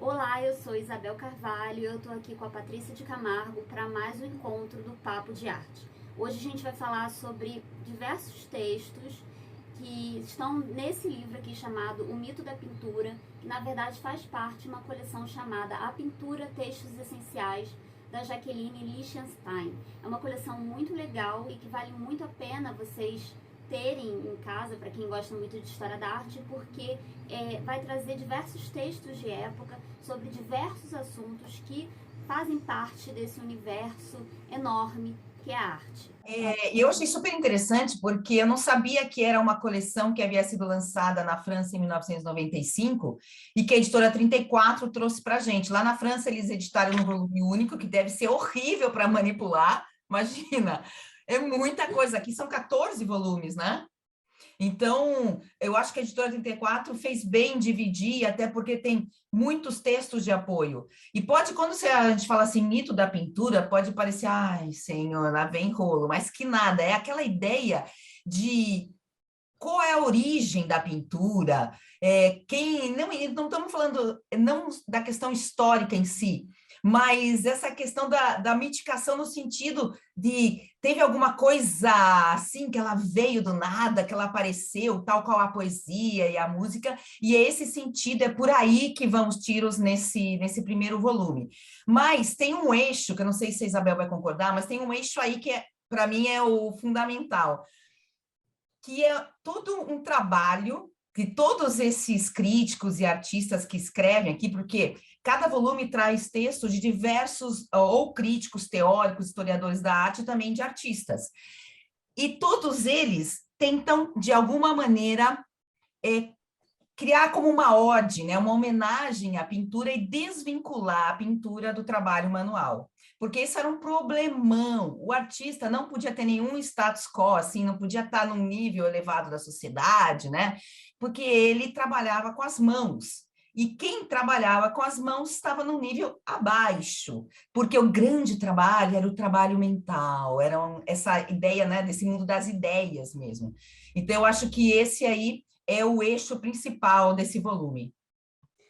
Olá, eu sou Isabel Carvalho e eu estou aqui com a Patrícia de Camargo para mais um encontro do Papo de Arte. Hoje a gente vai falar sobre diversos textos que estão nesse livro aqui chamado O Mito da Pintura, que na verdade faz parte de uma coleção chamada A Pintura Textos Essenciais, da Jacqueline Lichtenstein. É uma coleção muito legal e que vale muito a pena vocês terem em casa, para quem gosta muito de história da arte, porque vai trazer diversos textos de época sobre diversos assuntos que fazem parte desse universo enorme que é a arte. E eu achei super interessante, porque eu não sabia que era uma coleção que havia sido lançada na França em 1995 e que a editora 34 trouxe para a gente. Lá na França, eles editaram um volume único, que deve ser horrível para manipular, imagina, é muita coisa. Aqui são 14 volumes, né? Então, eu acho que a editora 34 fez bem dividir, até porque tem muitos textos de apoio. E pode, quando a gente fala assim, mito da pintura, pode parecer, ai, senhor, lá vem rolo, mas que nada, é aquela ideia de qual é a origem da pintura, não estamos falando não da questão histórica em si, mas essa questão da mitificação no sentido de teve alguma coisa assim que ela veio do nada, que ela apareceu, tal qual a poesia e a música, e esse sentido, é por aí que vão os tiros nesse primeiro volume. Mas tem um eixo, que eu não sei se a Isabel vai concordar, mas tem um eixo aí que para mim é o fundamental, que é todo um trabalho que todos esses críticos e artistas que escrevem aqui, porque cada volume traz textos de diversos, ou críticos, teóricos, historiadores da arte, e também de artistas. E todos eles tentam, de alguma maneira, criar como uma ode, né, uma homenagem à pintura e desvincular a pintura do trabalho manual. Porque isso era um problemão. O artista não podia ter nenhum status quo, assim, não podia estar num nível elevado da sociedade, né? Porque ele trabalhava com as mãos. E quem trabalhava com as mãos estava num nível abaixo, porque o grande trabalho era o trabalho mental, era essa ideia, né, desse mundo das ideias mesmo. Então, eu acho que esse aí é o eixo principal desse volume.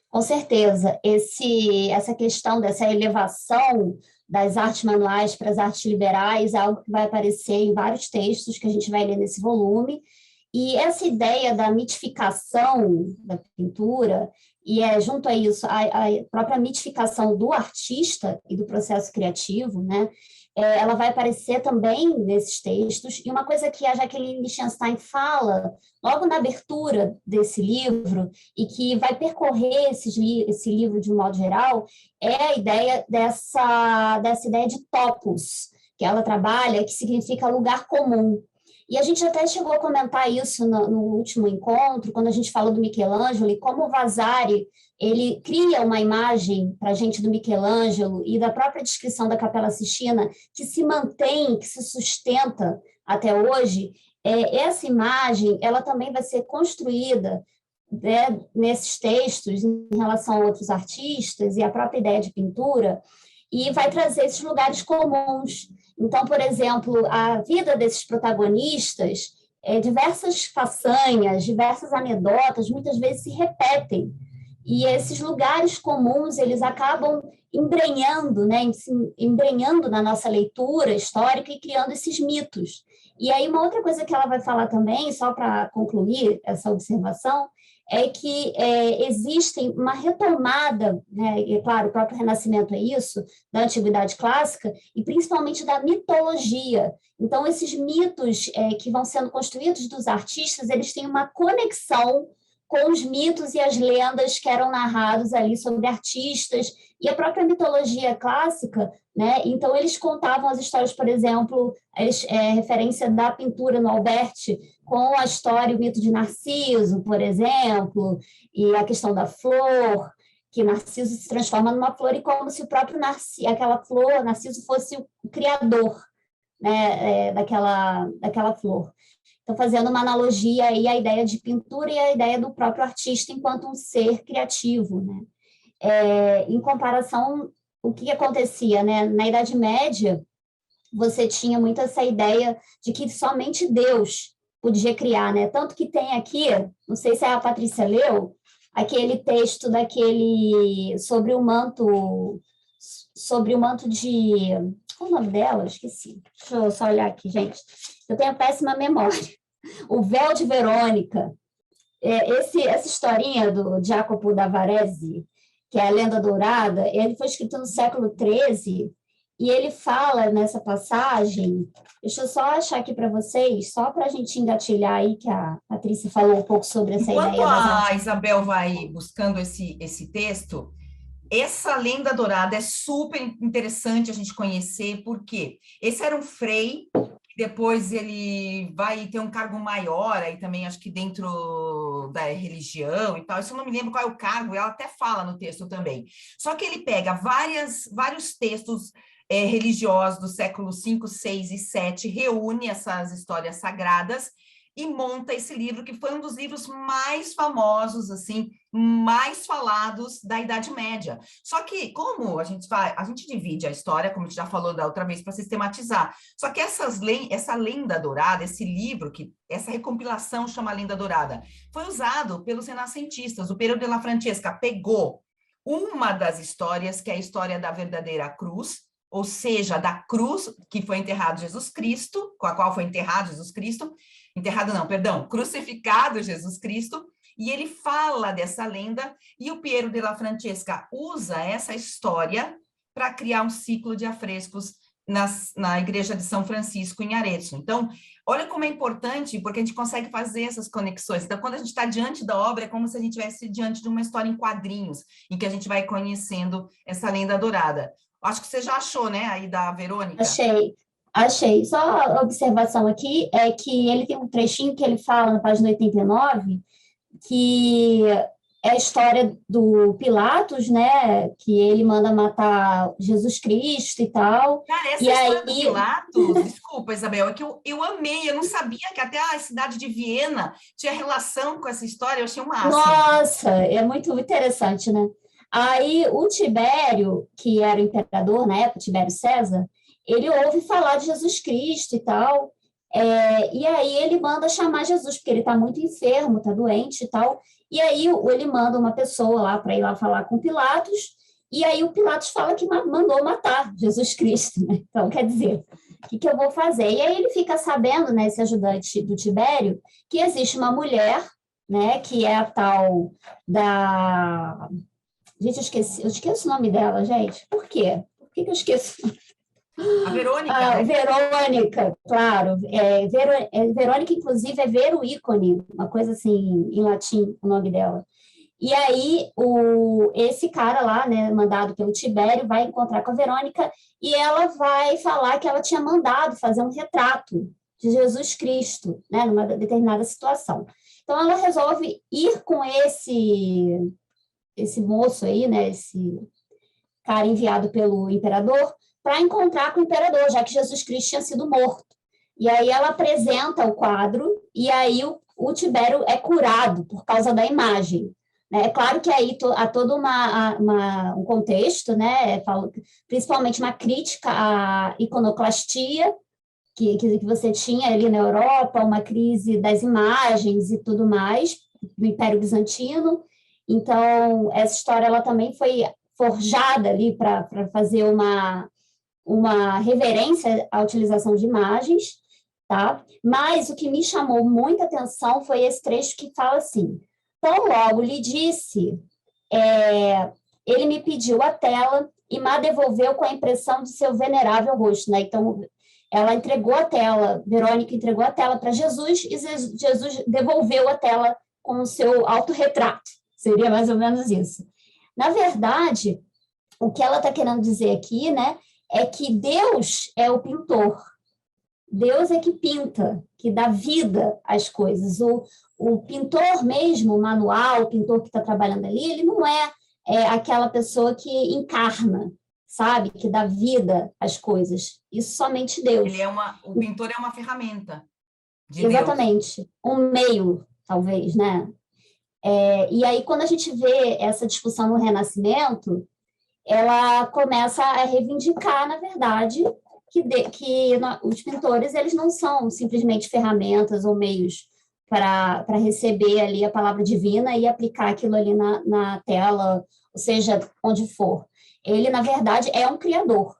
Com certeza, essa questão dessa elevação das artes manuais para as artes liberais é algo que vai aparecer em vários textos que a gente vai ler nesse volume, e essa ideia da mitificação da pintura, e junto a isso, a própria mitificação do artista e do processo criativo, né? Ela vai aparecer também nesses textos, e uma coisa que a Jacqueline Lichtenstein fala logo na abertura desse livro, e que vai percorrer esse livro de um modo geral, é a ideia dessa ideia de topos, que ela trabalha, que significa lugar comum. E a gente até chegou a comentar isso no último encontro, quando a gente falou do Michelangelo, e como o Vasari ele cria uma imagem para a gente do Michelangelo e da própria descrição da Capela Sistina, que se mantém, que se sustenta até hoje. Essa imagem ela também vai ser construída, né, nesses textos em relação a outros artistas e a própria ideia de pintura, e vai trazer esses lugares comuns. Então, por exemplo, a vida desses protagonistas, diversas façanhas, diversas anedotas, muitas vezes se repetem. E esses lugares comuns, eles acabam embrenhando, né, embrenhando na nossa leitura histórica e criando esses mitos. E aí, uma outra coisa que ela vai falar também, só para concluir essa observação, é que existem uma retomada, né, e claro, o próprio Renascimento é isso, da Antiguidade Clássica, e principalmente da mitologia. Então, esses mitos que vão sendo construídos dos artistas, eles têm uma conexão com os mitos e as lendas que eram narrados ali sobre artistas e a própria mitologia clássica, né? Então, eles contavam as histórias, por exemplo, referência da pintura no Alberti com a história, o mito de Narciso, por exemplo, e a questão da flor, que Narciso se transforma numa flor, e como se o próprio Narciso, aquela flor, Narciso fosse o criador, né, daquela flor. Então, fazendo uma analogia aí à ideia de pintura e à ideia do próprio artista enquanto um ser criativo, né? Em comparação, o que acontecia, né? Na Idade Média, você tinha muito essa ideia de que somente Deus podia criar, né? Tanto que tem aqui, não sei se a Patrícia leu, aquele texto sobre o manto de... Qual é o nome dela? Esqueci. Deixa eu só olhar aqui, gente. Eu tenho péssima memória. O véu de Verônica. Essa historinha do Jacopo da Varese, que é a Lenda Dourada, ele foi escrito no século XIII, e ele fala nessa passagem, deixa eu só achar aqui para vocês, só para a gente engatilhar aí, que a Patrícia falou um pouco sobre essa Enquanto ideia das a artes. Isabel vai buscando esse texto, essa lenda dourada é super interessante a gente conhecer, porque esse era um frei, depois ele vai ter um cargo maior, aí também acho que dentro da religião e tal, isso eu não me lembro qual é o cargo, ela até fala no texto também. Só que ele pega vários textos religiosos do século V, VI e VII, reúne essas histórias sagradas e monta esse livro, que foi um dos livros mais famosos, assim, mais falados da Idade Média. Só que, como a gente divide a história, como a gente já falou da outra vez, para sistematizar. Só que essa lenda dourada, esse livro, essa recompilação chama Lenda Dourada, foi usado pelos renascentistas. O Piero della Francesca pegou uma das histórias, que é a história da verdadeira cruz, ou seja, da cruz que foi enterrado Jesus Cristo, com a qual foi enterrado Jesus Cristo, crucificado Jesus Cristo, e ele fala dessa lenda, e o Piero della Francesca usa essa história para criar um ciclo de afrescos na igreja de São Francisco, em Arezzo. Então, olha como é importante, porque a gente consegue fazer essas conexões. Então, quando a gente está diante da obra, é como se a gente estivesse diante de uma história em quadrinhos, em que a gente vai conhecendo essa lenda dourada. Acho que você já achou, né, aí da Verônica? Achei. Só a observação aqui é que ele tem um trechinho que ele fala na página 89, que é a história do Pilatos, né, que ele manda matar Jesus Cristo e tal. Cara, essa e história aí... do Pilatos, desculpa, Isabel, é que eu amei, eu não sabia que até a cidade de Viena tinha relação com essa história, eu achei o máximo. Nossa, é muito interessante, né? Aí o Tibério, que era o imperador na época, Tibério César, ele ouve falar de Jesus Cristo e tal, e aí ele manda chamar Jesus, porque ele está muito enfermo, está doente e tal, e aí ele manda uma pessoa lá para ir lá falar com Pilatos, e aí o Pilatos fala que mandou matar Jesus Cristo, né? Então, quer dizer, o que eu vou fazer? E aí ele fica sabendo, né, esse ajudante do Tibério, que existe uma mulher, né, que é a tal da... Gente, eu esqueço o nome dela, gente. Por quê? Por que eu esqueço? A Verônica, né? Verônica, claro. Verônica, inclusive, é Vero ícone, uma coisa assim, em latim, o nome dela. E aí, esse cara lá, né, mandado pelo Tibério, vai encontrar com a Verônica e ela vai falar que ela tinha mandado fazer um retrato de Jesus Cristo, né, numa determinada situação. Então, ela resolve ir com esse moço aí, né, esse cara enviado pelo imperador, para encontrar com o imperador, já que Jesus Cristo tinha sido morto. E aí ela apresenta o quadro, e aí o Tibério é curado por causa da imagem. É claro que aí há todo um contexto, né, principalmente uma crítica à iconoclastia, que você tinha ali na Europa, uma crise das imagens e tudo mais, do Império Bizantino. Então, essa história ela também foi forjada ali para fazer uma reverência à utilização de imagens, tá? Mas o que me chamou muita atenção foi esse trecho que fala assim: tão logo lhe disse, ele me pediu a tela e me devolveu com a impressão de seu venerável rosto, né? Então, ela entregou a tela, Verônica entregou a tela para Jesus e Jesus devolveu a tela com o seu autorretrato. Seria mais ou menos isso. Na verdade, o que ela está querendo dizer aqui, né, é que Deus é o pintor. Deus é que pinta, que dá vida às coisas. O pintor mesmo, o manual, o pintor que está trabalhando ali, ele não é aquela pessoa que encarna, sabe? Que dá vida às coisas. Isso somente Deus. O pintor é uma ferramenta de Exatamente. Deus. Um meio, talvez, né? E aí, quando a gente vê essa discussão no Renascimento, ela começa a reivindicar, na verdade, que os pintores eles não são simplesmente ferramentas ou meios para receber ali a palavra divina e aplicar aquilo ali na tela, ou seja, onde for. Ele, na verdade, é um criador,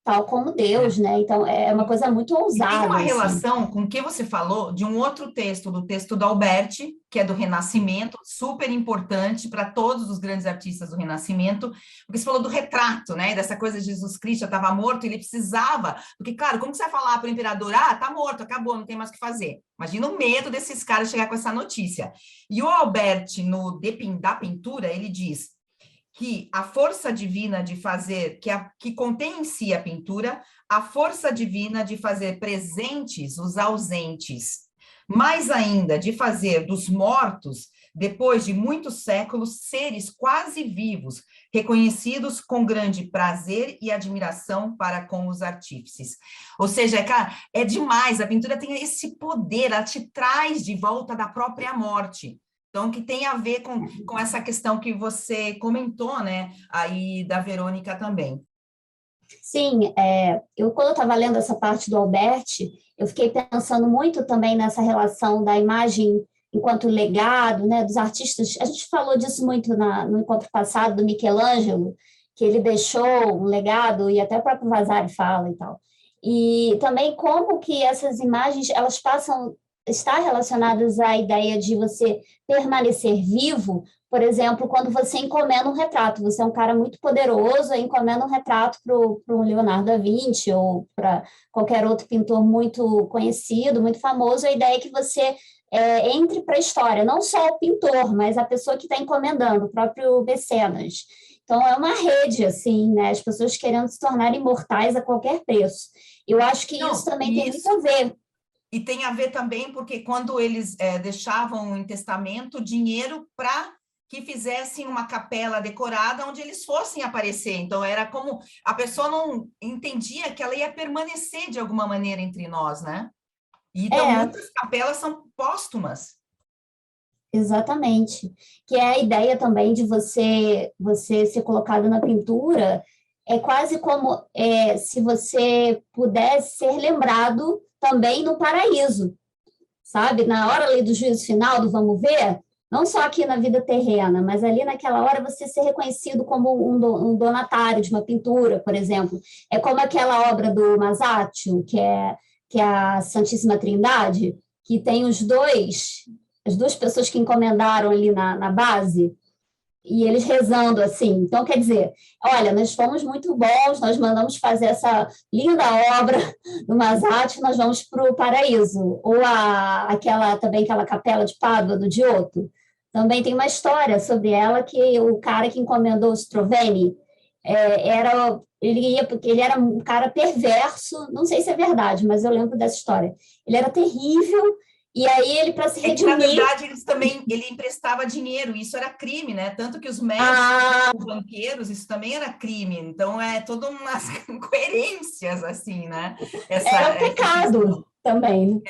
tal como Deus, né? Então, é uma coisa muito E tem uma ousada, assim. relação com o que você falou de um outro texto, do texto do Alberti, que é do Renascimento, super importante para todos os grandes artistas do Renascimento, porque você falou do retrato, né? Dessa coisa de Jesus Cristo já estava morto, ele precisava, porque, claro, como que você vai falar para o imperador, tá morto, acabou, não tem mais o que fazer? Imagina o medo desses caras chegar com essa notícia. E o Alberti, no da Pintura, ele diz que a força divina de fazer, que contém em si a pintura, a força divina de fazer presentes os ausentes, mais ainda de fazer dos mortos, depois de muitos séculos, seres quase vivos, reconhecidos com grande prazer e admiração para com os artífices. Ou seja, cara, é demais, a pintura tem esse poder, ela te traz de volta da própria morte. Então, que tem a ver com essa questão que você comentou, né, aí da Verônica também. Sim, quando eu estava lendo essa parte do Alberti, eu fiquei pensando muito também nessa relação da imagem enquanto legado, né, dos artistas. A gente falou disso muito no encontro passado do Michelangelo, que ele deixou um legado, e até o próprio Vasari fala e tal. E também como que essas imagens, elas passam estar relacionadas à ideia de você permanecer vivo. Por exemplo, quando você encomenda um retrato, você é um cara muito poderoso, aí encomenda um retrato para o Leonardo da Vinci ou para qualquer outro pintor muito conhecido, muito famoso, a ideia é que você entre para a história, não só o pintor, mas a pessoa que está encomendando, o próprio mecenas. Então, é uma rede, assim, né? As pessoas querendo se tornar imortais a qualquer preço. Eu acho que isso também tem muito a ver. E tem a ver também porque quando eles deixavam em testamento dinheiro para que fizessem uma capela decorada onde eles fossem aparecer. Então, era como a pessoa não entendia que ela ia permanecer de alguma maneira entre nós, né? E então, muitas capelas são póstumas. Exatamente. Que é a ideia também de você ser colocado na pintura, é quase como se você pudesse ser lembrado também no paraíso, sabe? Na hora ali do juízo final, do vamos ver, não só aqui na vida terrena, mas ali naquela hora você ser reconhecido como um donatário de uma pintura, por exemplo. É como aquela obra do Masaccio, que é a Santíssima Trindade, que tem as duas pessoas que encomendaram ali na base, e eles rezando assim. Então, quer dizer, olha, nós fomos muito bons, nós mandamos fazer essa linda obra do Masaccio, nós vamos para o paraíso. Ou aquela capela de Pádua, do Giotto, também tem uma história sobre ela, que o cara que encomendou o Stroveni ele era um cara perverso, não sei se é verdade, mas eu lembro dessa história. Ele era terrível, e aí ele, para se redimir... na verdade, ele emprestava dinheiro, isso era crime, né? Tanto que os médicos, os banqueiros, isso também era crime. Então, é todas umas incoerências, assim, né? Era um pecado também.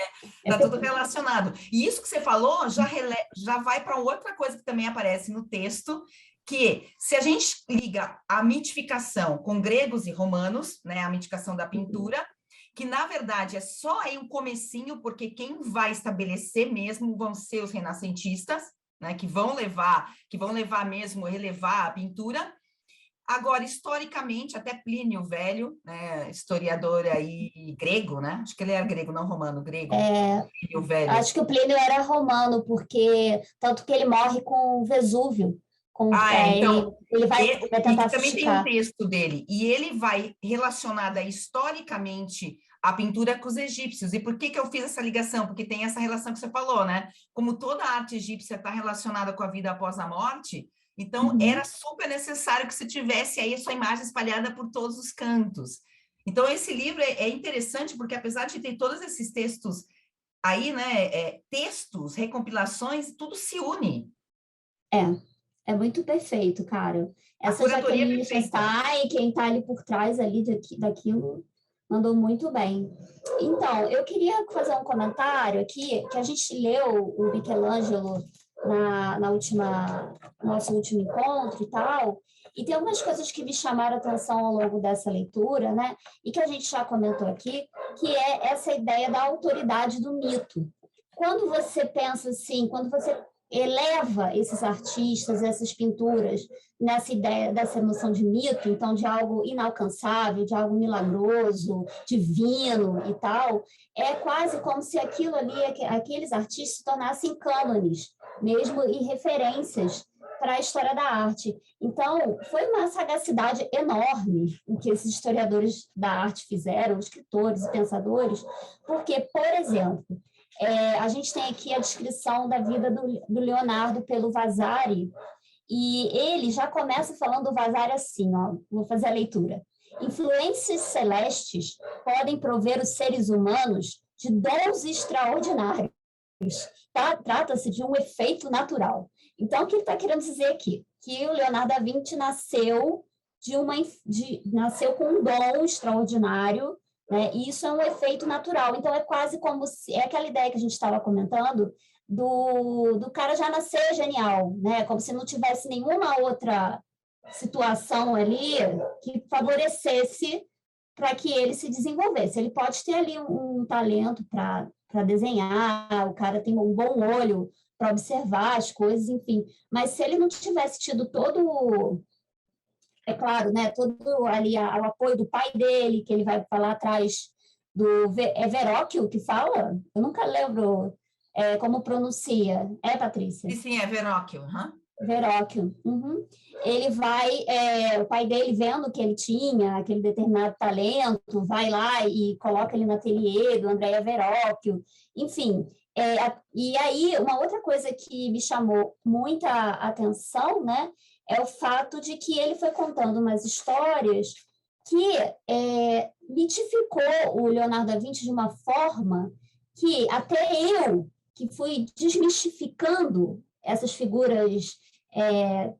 Está tudo relacionado. E isso que você falou já vai para outra coisa que também aparece no texto, que se a gente liga a mitificação com gregos e romanos, né, a mitificação da pintura, que na verdade é só aí um comecinho, porque quem vai estabelecer mesmo vão ser os renascentistas, né, que vão levar mesmo, relevar a pintura. Agora, historicamente, até Plínio Velho, né, historiador aí grego, né? Acho que ele era grego, não romano, grego. Plínio Velho. Acho que o Plínio era romano, porque tanto que ele morre com o Vesúvio. Então, ele vai tentar também tem um texto dele, e ele vai relacionada historicamente a pintura com os egípcios. E por que eu fiz essa ligação? Porque tem essa relação que você falou, né? Como toda a arte egípcia está relacionada com a vida após a morte, então era super necessário que você tivesse aí a sua imagem espalhada por todos os cantos. Então, esse livro é interessante, porque apesar de ter todos esses textos aí, né? Textos, recompilações, tudo se une. É muito perfeito, cara. Essa Jaqueline Chastain, quem está ali por trás ali daquilo, mandou muito bem. Então, eu queria fazer um comentário aqui, que a gente leu o Michelangelo no nosso último encontro e tal, e tem algumas coisas que me chamaram a atenção ao longo dessa leitura, né? E que a gente já comentou aqui, que é essa ideia da autoridade do mito. quando você pensa assim, quando você eleva esses artistas, essas pinturas, nessa ideia dessa noção de mito, então de algo inalcançável, de algo milagroso, divino e tal, é quase como se aquilo ali, aqueles artistas se tornassem cânones, mesmo e referências para a história da arte. Então, foi uma sagacidade enorme o que esses historiadores da arte fizeram, escritores e pensadores, porque, por exemplo, a gente tem aqui a descrição da vida do Leonardo pelo Vasari, e ele já começa falando do Vasari assim, ó, vou fazer a leitura. Influências celestes podem prover os seres humanos de dons extraordinários. Tá? Trata-se de um efeito natural. Então, o que ele está querendo dizer aqui? Que o Leonardo da Vinci nasceu, nasceu com um dom extraordinário, né? E isso é um efeito natural. Então, é quase como se... É aquela ideia que a gente estava comentando do cara já nascer genial, né? Como se não tivesse nenhuma outra situação ali que favorecesse para que ele se desenvolvesse. Ele pode ter ali um talento para desenhar, o cara tem um bom olho para observar as coisas, enfim. Mas se ele não tivesse tido todo, é claro, né, todo ali o apoio do pai dele, que ele vai falar atrás é Verrocchio que fala? Eu nunca lembro como pronuncia. É, Patrícia? Sim, é Verrocchio. Verrocchio. Uhum. Ele vai, o pai dele vendo que ele tinha aquele determinado talento, vai lá e coloca ele no ateliê do Andrea Verrocchio, enfim. E aí, uma outra coisa que me chamou muita atenção, né, é o fato de que ele foi contando umas histórias que mitificou o Leonardo da Vinci de uma forma que até eu, que fui desmistificando essas figuras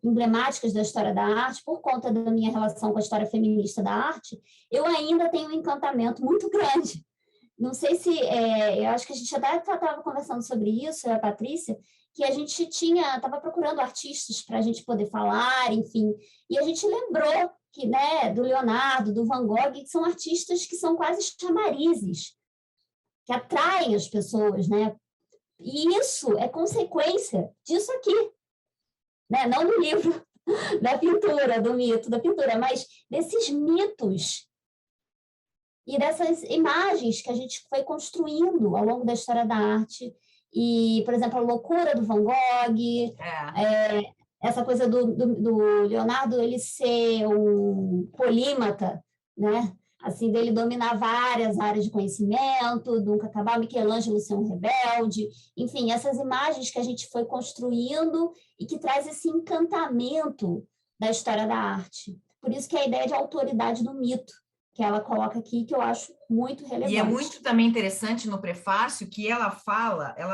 emblemáticas da história da arte, por conta da minha relação com a história feminista da arte, eu ainda tenho um encantamento muito grande. Não sei se... eu acho que a gente até estava conversando sobre isso, a Patrícia, que a gente estava procurando artistas para a gente poder falar, enfim, e a gente lembrou que, né, do Leonardo, do Van Gogh, que são artistas que são quase chamarizes, que atraem as pessoas, né? E isso é consequência disso aqui, né? Não do livro da pintura, do mito da pintura, mas desses mitos e dessas imagens que a gente foi construindo ao longo da história da arte. E, por exemplo, a loucura do Van Gogh, essa coisa do Leonardo ele ser um polímata, né? Assim, dele dominar várias áreas de conhecimento, nunca acabar, Michelangelo ser um rebelde, enfim, essas imagens que a gente foi construindo e que traz esse encantamento da história da arte. Por isso que a ideia de autoridade do mito, que ela coloca aqui, que eu acho muito relevante. E é muito também interessante no prefácio que ela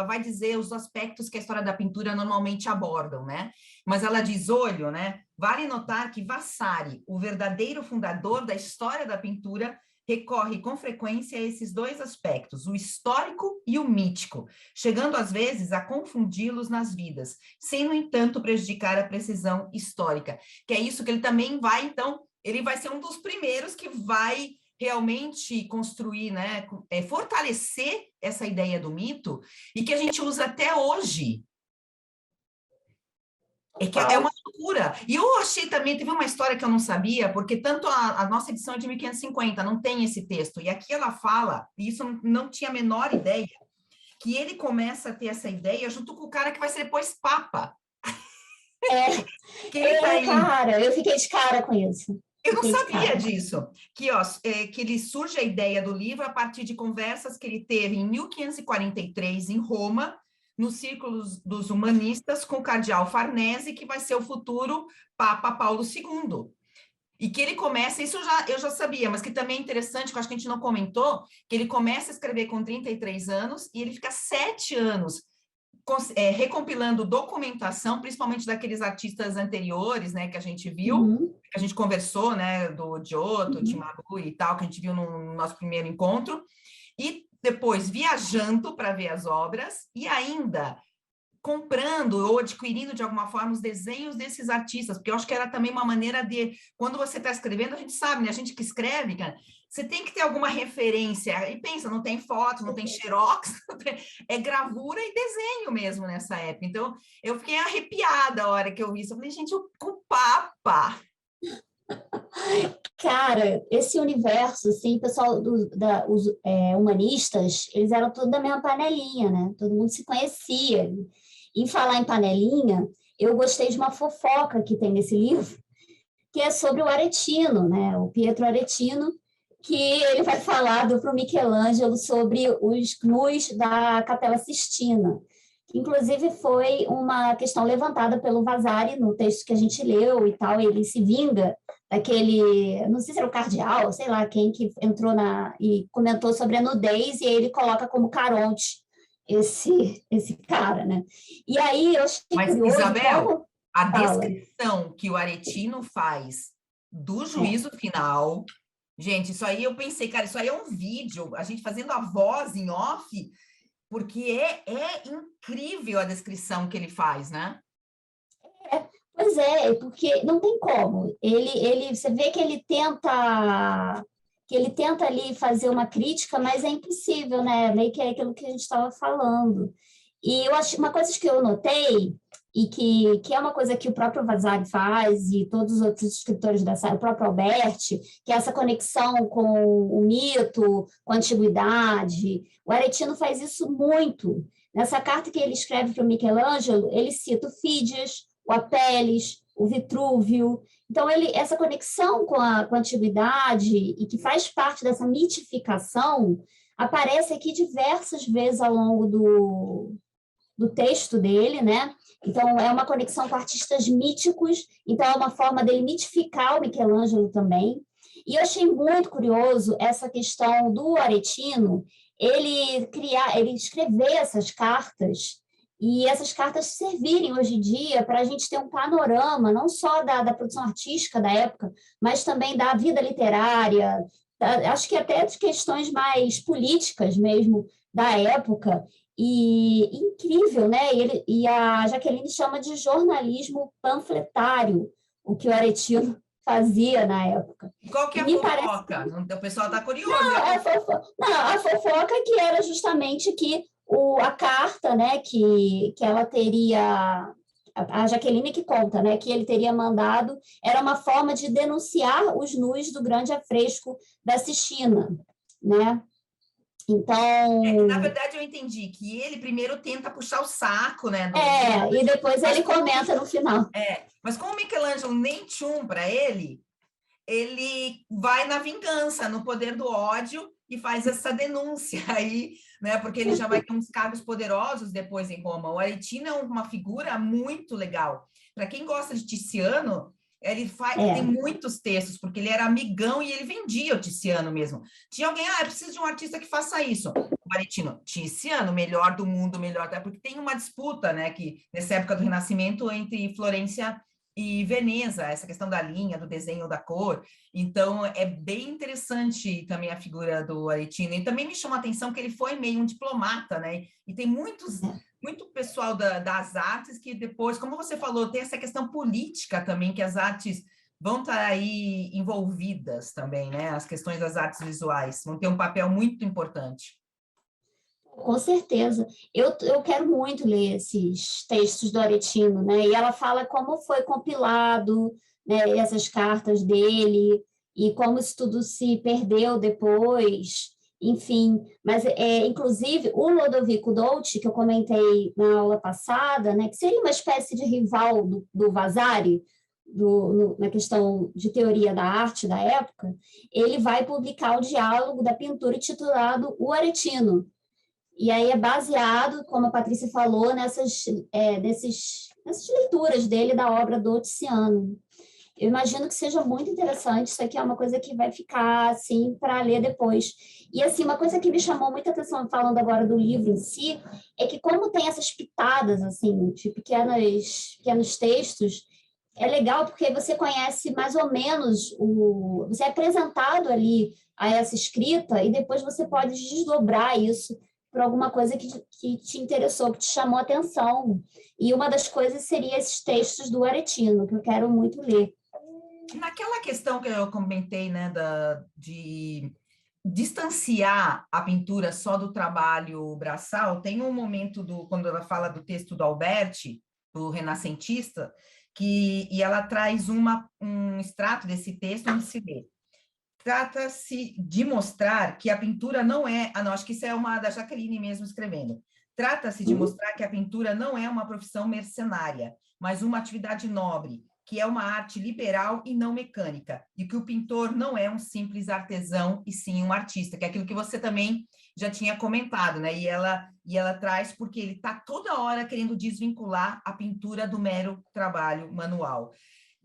vai dizer os aspectos que a história da pintura normalmente abordam, né? Mas ela diz, olho, né? Vale notar que Vasari, o verdadeiro fundador da história da pintura, recorre com frequência a esses dois aspectos, o histórico e o mítico, chegando às vezes a confundi-los nas vidas, sem, no entanto, prejudicar a precisão histórica, que é isso que ele também vai, então, ele vai ser um dos primeiros que vai realmente construir, né, fortalecer essa ideia do mito, e que a gente usa até hoje. É uma loucura. E eu achei também, teve uma história que eu não sabia, porque tanto a nossa edição é de 1550, não tem esse texto, e aqui ela fala, e isso não tinha a menor ideia, que ele começa a ter essa ideia junto com o cara que vai ser depois Papa. Cara, eu fiquei de cara com isso. Eu não sabia disso, que ele surge a ideia do livro a partir de conversas que ele teve em 1543 em Roma, nos círculos dos humanistas, com o cardeal Farnese, que vai ser o futuro Papa Paulo II. E que ele começa, isso eu já sabia, mas que também é interessante, que eu acho que a gente não comentou, que ele começa a escrever com 33 anos e ele fica 7 anos recompilando documentação, principalmente daqueles artistas anteriores, né, que a gente viu, que a gente conversou, né, do Giotto, Cimabue e tal, que a gente viu no nosso primeiro encontro, e depois viajando para ver as obras, e ainda comprando ou adquirindo de alguma forma os desenhos desses artistas, porque eu acho que era também uma maneira de, quando você está escrevendo, a gente sabe, né? A gente que escreve, cara, você tem que ter alguma referência, e pensa, não tem foto, não tem xerox, é gravura e desenho mesmo nessa época. Então, eu fiquei arrepiada a hora que eu vi isso, eu falei, gente, o Papa... Cara, esse universo, assim, o pessoal os humanistas, eles eram todos da mesma panelinha, né? Todo mundo se conhecia. Em falar em panelinha, eu gostei de uma fofoca que tem nesse livro, que é sobre o Aretino, né? O Pietro Aretino, que ele vai falar para o Michelangelo sobre os nus da Capela Sistina. Inclusive, foi uma questão levantada pelo Vasari no texto que a gente leu e tal. Ele se vinga daquele, não sei se era o cardeal, sei lá quem, que entrou e comentou sobre a nudez, e aí ele coloca como Caronte esse cara, né? E aí eu achei curioso... Isabel, a descrição que o Aretino faz do juízo final, gente, isso aí eu pensei, cara, isso aí é um vídeo, a gente fazendo a voz em off, porque é incrível a descrição que ele faz, né? Pois é, porque não tem como. Você vê que ele tenta ali fazer uma crítica, mas é impossível, né? Meio que é aquilo que a gente estava falando. E eu acho uma coisa que eu notei, e que é uma coisa que o próprio Vasari faz, e todos os outros escritores o próprio Alberti, que é essa conexão com o mito, com a antiguidade. O Aretino faz isso muito. Nessa carta que ele escreve para o Michelangelo, ele cita o Fídias, o Apelles, o Vitrúvio. Então, essa conexão com a antiguidade, e que faz parte dessa mitificação, aparece aqui diversas vezes ao longo do texto dele, né? Então, é uma conexão com artistas míticos, então é uma forma dele mitificar o Michelangelo também. E eu achei muito curioso essa questão do Aretino, ele escrever essas cartas, e essas cartas servirem hoje em dia para a gente ter um panorama, não só da produção artística da época, mas também da vida literária, acho que até de questões mais políticas mesmo da época. E incrível, né? E a Jaqueline chama de jornalismo panfletário, o que o Aretino fazia na época. Qual que é a fofoca? O pessoal está curioso. A fofoca que era justamente que a carta, né, que ela teria, a Jaqueline que conta, né, que ele teria mandado, era uma forma de denunciar os nus do grande afresco da Sistina, né? Então... na verdade, eu entendi que ele primeiro tenta puxar o saco, né? E depois ele comenta no final. Mas como o Michelangelo nem tchum para ele vai na vingança, no poder do ódio, e faz essa denúncia aí, né? Porque ele já vai ter uns cargos poderosos depois em Roma. O Aretino é uma figura muito legal. Para quem gosta de Tiziano, ele tem muitos textos, porque ele era amigão e ele vendia o Tiziano mesmo. Tinha alguém, eu preciso de um artista que faça isso. O Aretino, Tiziano, melhor do mundo, melhor... Porque tem uma disputa, né, que nessa época do Renascimento, entre Florença e Veneza, essa questão da linha, do desenho, da cor. Então, é bem interessante também a figura do Aretino. E também me chama a atenção que ele foi meio um diplomata, né? E tem muito pessoal das artes que depois, como você falou, tem essa questão política também, que as artes vão estar aí envolvidas também, né? As questões das artes visuais vão ter um papel muito importante. Com certeza. Eu quero muito ler esses textos do Aretino, né? E ela fala como foi compilado, né, essas cartas dele, e como isso tudo se perdeu depois, enfim. Mas, inclusive, o Lodovico Dolci, que eu comentei na aula passada, né, que seria uma espécie de rival do Vasari, na questão de teoria da arte da época, ele vai publicar o diálogo da pintura intitulado O Aretino. E aí é baseado, como a Patrícia falou, nessas leituras dele da obra do Tiziano. Eu imagino que seja muito interessante, isso aqui é uma coisa que vai ficar, assim, para ler depois. E, assim, uma coisa que me chamou muita atenção, falando agora do livro em si, é que como tem essas pitadas, assim, de pequenos textos, é legal porque você conhece mais ou menos, você é apresentado ali a essa escrita e depois você pode desdobrar isso por alguma coisa que te interessou, que te chamou a atenção. E uma das coisas seria esses textos do Aretino, que eu quero muito ler. Naquela questão que eu comentei, né, de distanciar a pintura só do trabalho braçal, tem um momento quando ela fala do texto do Alberti, do renascentista, e ela traz um extrato desse texto onde se lê: trata-se de mostrar que a pintura não é... não, acho que isso é uma da Jaqueline mesmo escrevendo. Trata-se de mostrar que a pintura não é uma profissão mercenária, mas uma atividade nobre, que é uma arte liberal e não mecânica, e que o pintor não é um simples artesão, e sim um artista, que é aquilo que você também já tinha comentado, né? E ela traz porque ele está toda hora querendo desvincular a pintura do mero trabalho manual.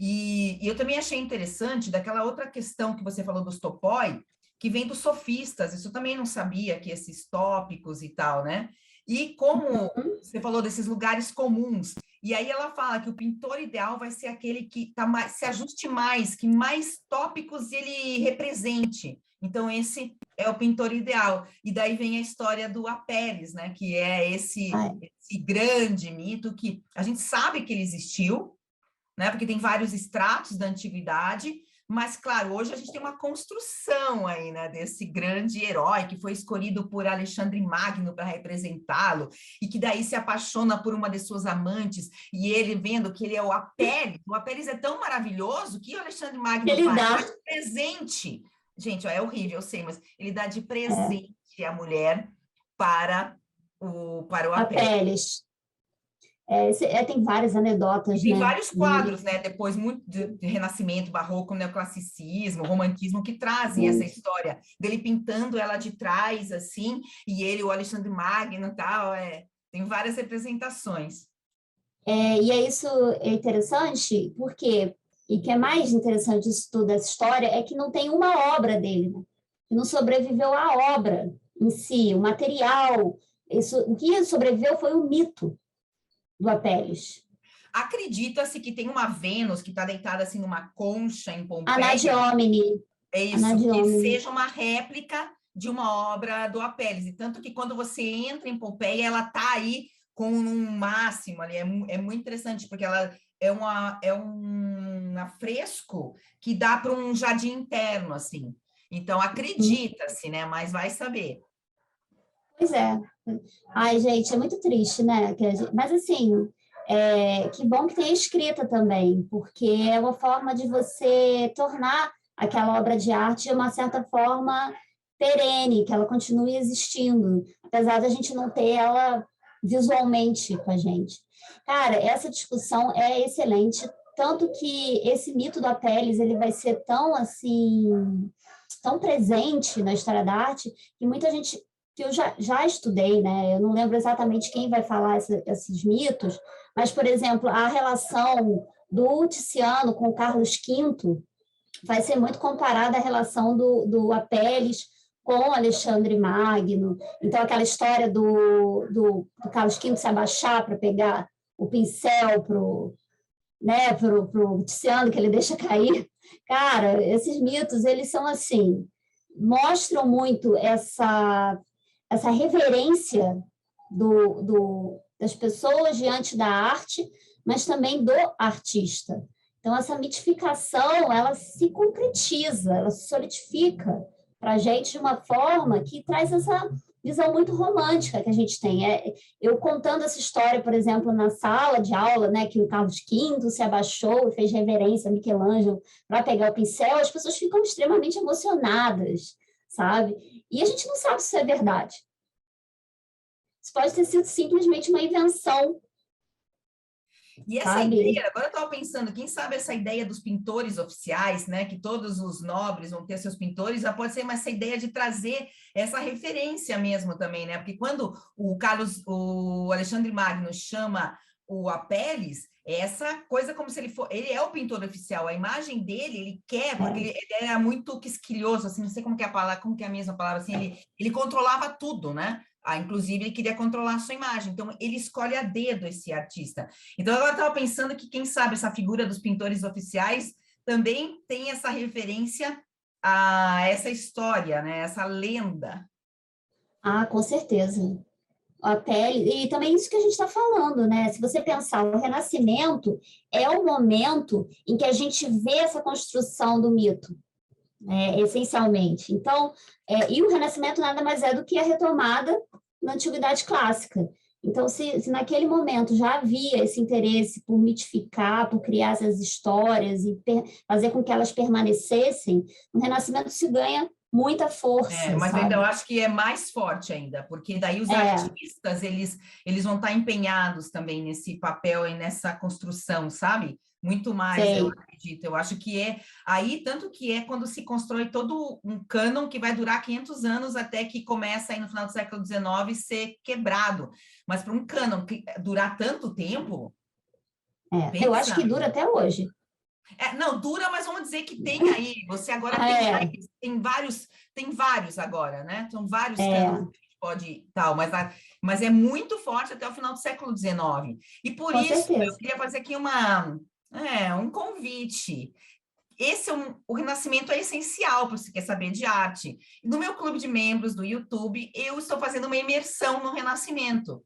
E eu também achei interessante daquela outra questão que você falou dos topoi, que vem dos sofistas, isso eu também não sabia, que esses tópicos e tal, né? E como você falou desses lugares comuns, e aí ela fala que o pintor ideal vai ser aquele que se ajuste mais, que mais tópicos ele represente. Então, esse é o pintor ideal. E daí vem a história do Apelles, né? Que é esse grande mito que a gente sabe que ele existiu, né? Porque tem vários estratos da antiguidade, mas, claro, hoje a gente tem uma construção aí, né, desse grande herói que foi escolhido por Alexandre Magno para representá-lo, e que daí se apaixona por uma de suas amantes, e ele vendo que ele é o Apelles é tão maravilhoso que o Alexandre Magno Ele dá de presente. Gente, ó, é horrível, eu sei, mas ele dá de presente a mulher para o Apelles. Tem várias anedotas, tem né? vários quadros, né? Depois, muito de Renascimento, Barroco, Neoclassicismo, Romantismo, que trazem essa história dele pintando ela de trás, assim, e ele, o Alexandre Magno e tal, tem várias representações. E isso é interessante, porque, e que é mais interessante disso tudo, dessa história, é que não tem uma obra dele, né? Que não sobreviveu à obra em si, o material. O que sobreviveu foi o mito do Apelles. Acredita-se que tem uma Vênus que está deitada assim numa concha em Pompeia. Anadyomene. É isso, que seja uma réplica de uma obra do Apelles. E tanto que quando você entra em Pompeia, ela está aí com um máximo ali. É muito interessante, porque ela é um afresco que dá para um jardim interno, assim. Então, acredita-se, né? Mas vai saber. Pois é. Ai, gente, é muito triste, né? Mas, assim, que bom que tem a escrita também, porque é uma forma de você tornar aquela obra de arte de uma certa forma perene, que ela continue existindo, apesar de a gente não ter ela visualmente com a gente. Cara, essa discussão é excelente, tanto que esse mito do Apelles, ele vai ser tão, assim, tão presente na história da arte, que muita gente que eu já estudei, né? Eu não lembro exatamente quem vai falar esses mitos, mas, por exemplo, a relação do Tiziano com o Carlos V vai ser muito comparada à relação do Apelles com Alexandre Magno. Então, aquela história do Carlos V se abaixar para pegar o pincel pro Tiziano, que ele deixa cair. Cara, esses mitos, eles são assim, mostram muito essa reverência das pessoas diante da arte, mas também do artista. Então, essa mitificação, ela se concretiza, ela se solidifica para a gente de uma forma que traz essa visão muito romântica que a gente tem. Eu contando essa história, por exemplo, na sala de aula, né, que o Carlos V se abaixou e fez reverência a Michelangelo para pegar o pincel, as pessoas ficam extremamente emocionadas, sabe? E a gente não sabe se isso é verdade. Isso pode ter sido simplesmente uma invenção. E essa ideia, agora eu estava pensando, quem sabe essa ideia dos pintores oficiais, né, que todos os nobres vão ter seus pintores, já pode ser essa ideia de trazer essa referência mesmo também, né? Porque quando o Alexandre Magno chama o Apelles, essa coisa como se ele é o pintor oficial, a imagem dele, ele quer, porque ele era muito quisquilhoso, assim, não sei como que é a palavra, como que é a mesma palavra, assim, ele controlava tudo, né? Inclusive, ele queria controlar a sua imagem, então ele escolhe a dedo esse artista. Então, eu estava pensando que, quem sabe, essa figura dos pintores oficiais também tem essa referência a essa história, né? Essa lenda. Ah, com certeza. A pele, e também isso que a gente está falando, né? Se você pensar, o Renascimento é o momento em que a gente vê essa construção do mito, né, essencialmente. Então, e o Renascimento nada mais é do que a retomada na Antiguidade Clássica. Então, se naquele momento já havia esse interesse por mitificar, por criar essas histórias e fazer com que elas permanecessem, no Renascimento se ganha muita força, Mas ainda eu sabe? acho que é mais forte ainda, porque daí os É, artistas, eles vão estar empenhados também nesse papel e nessa construção, sabe? Muito mais, eu sei. acredito. Eu acho que é aí, tanto que é quando se constrói todo um cânon que vai durar 500 anos até que começa aí no final do século XIX ser quebrado. Mas para um cânon que durar tanto tempo, Eu acho pensa. que dura até hoje. Não, dura, mas vamos dizer que tem aí. Você agora tem mais, É, tem vários agora, né? São vários cânones é, que a gente pode tal, mas é muito forte até o final do século XIX. E por com isso eu certeza. queria fazer aqui um convite. O Renascimento é essencial para você quer saber de arte. No meu clube de membros do YouTube, eu estou fazendo uma imersão no Renascimento,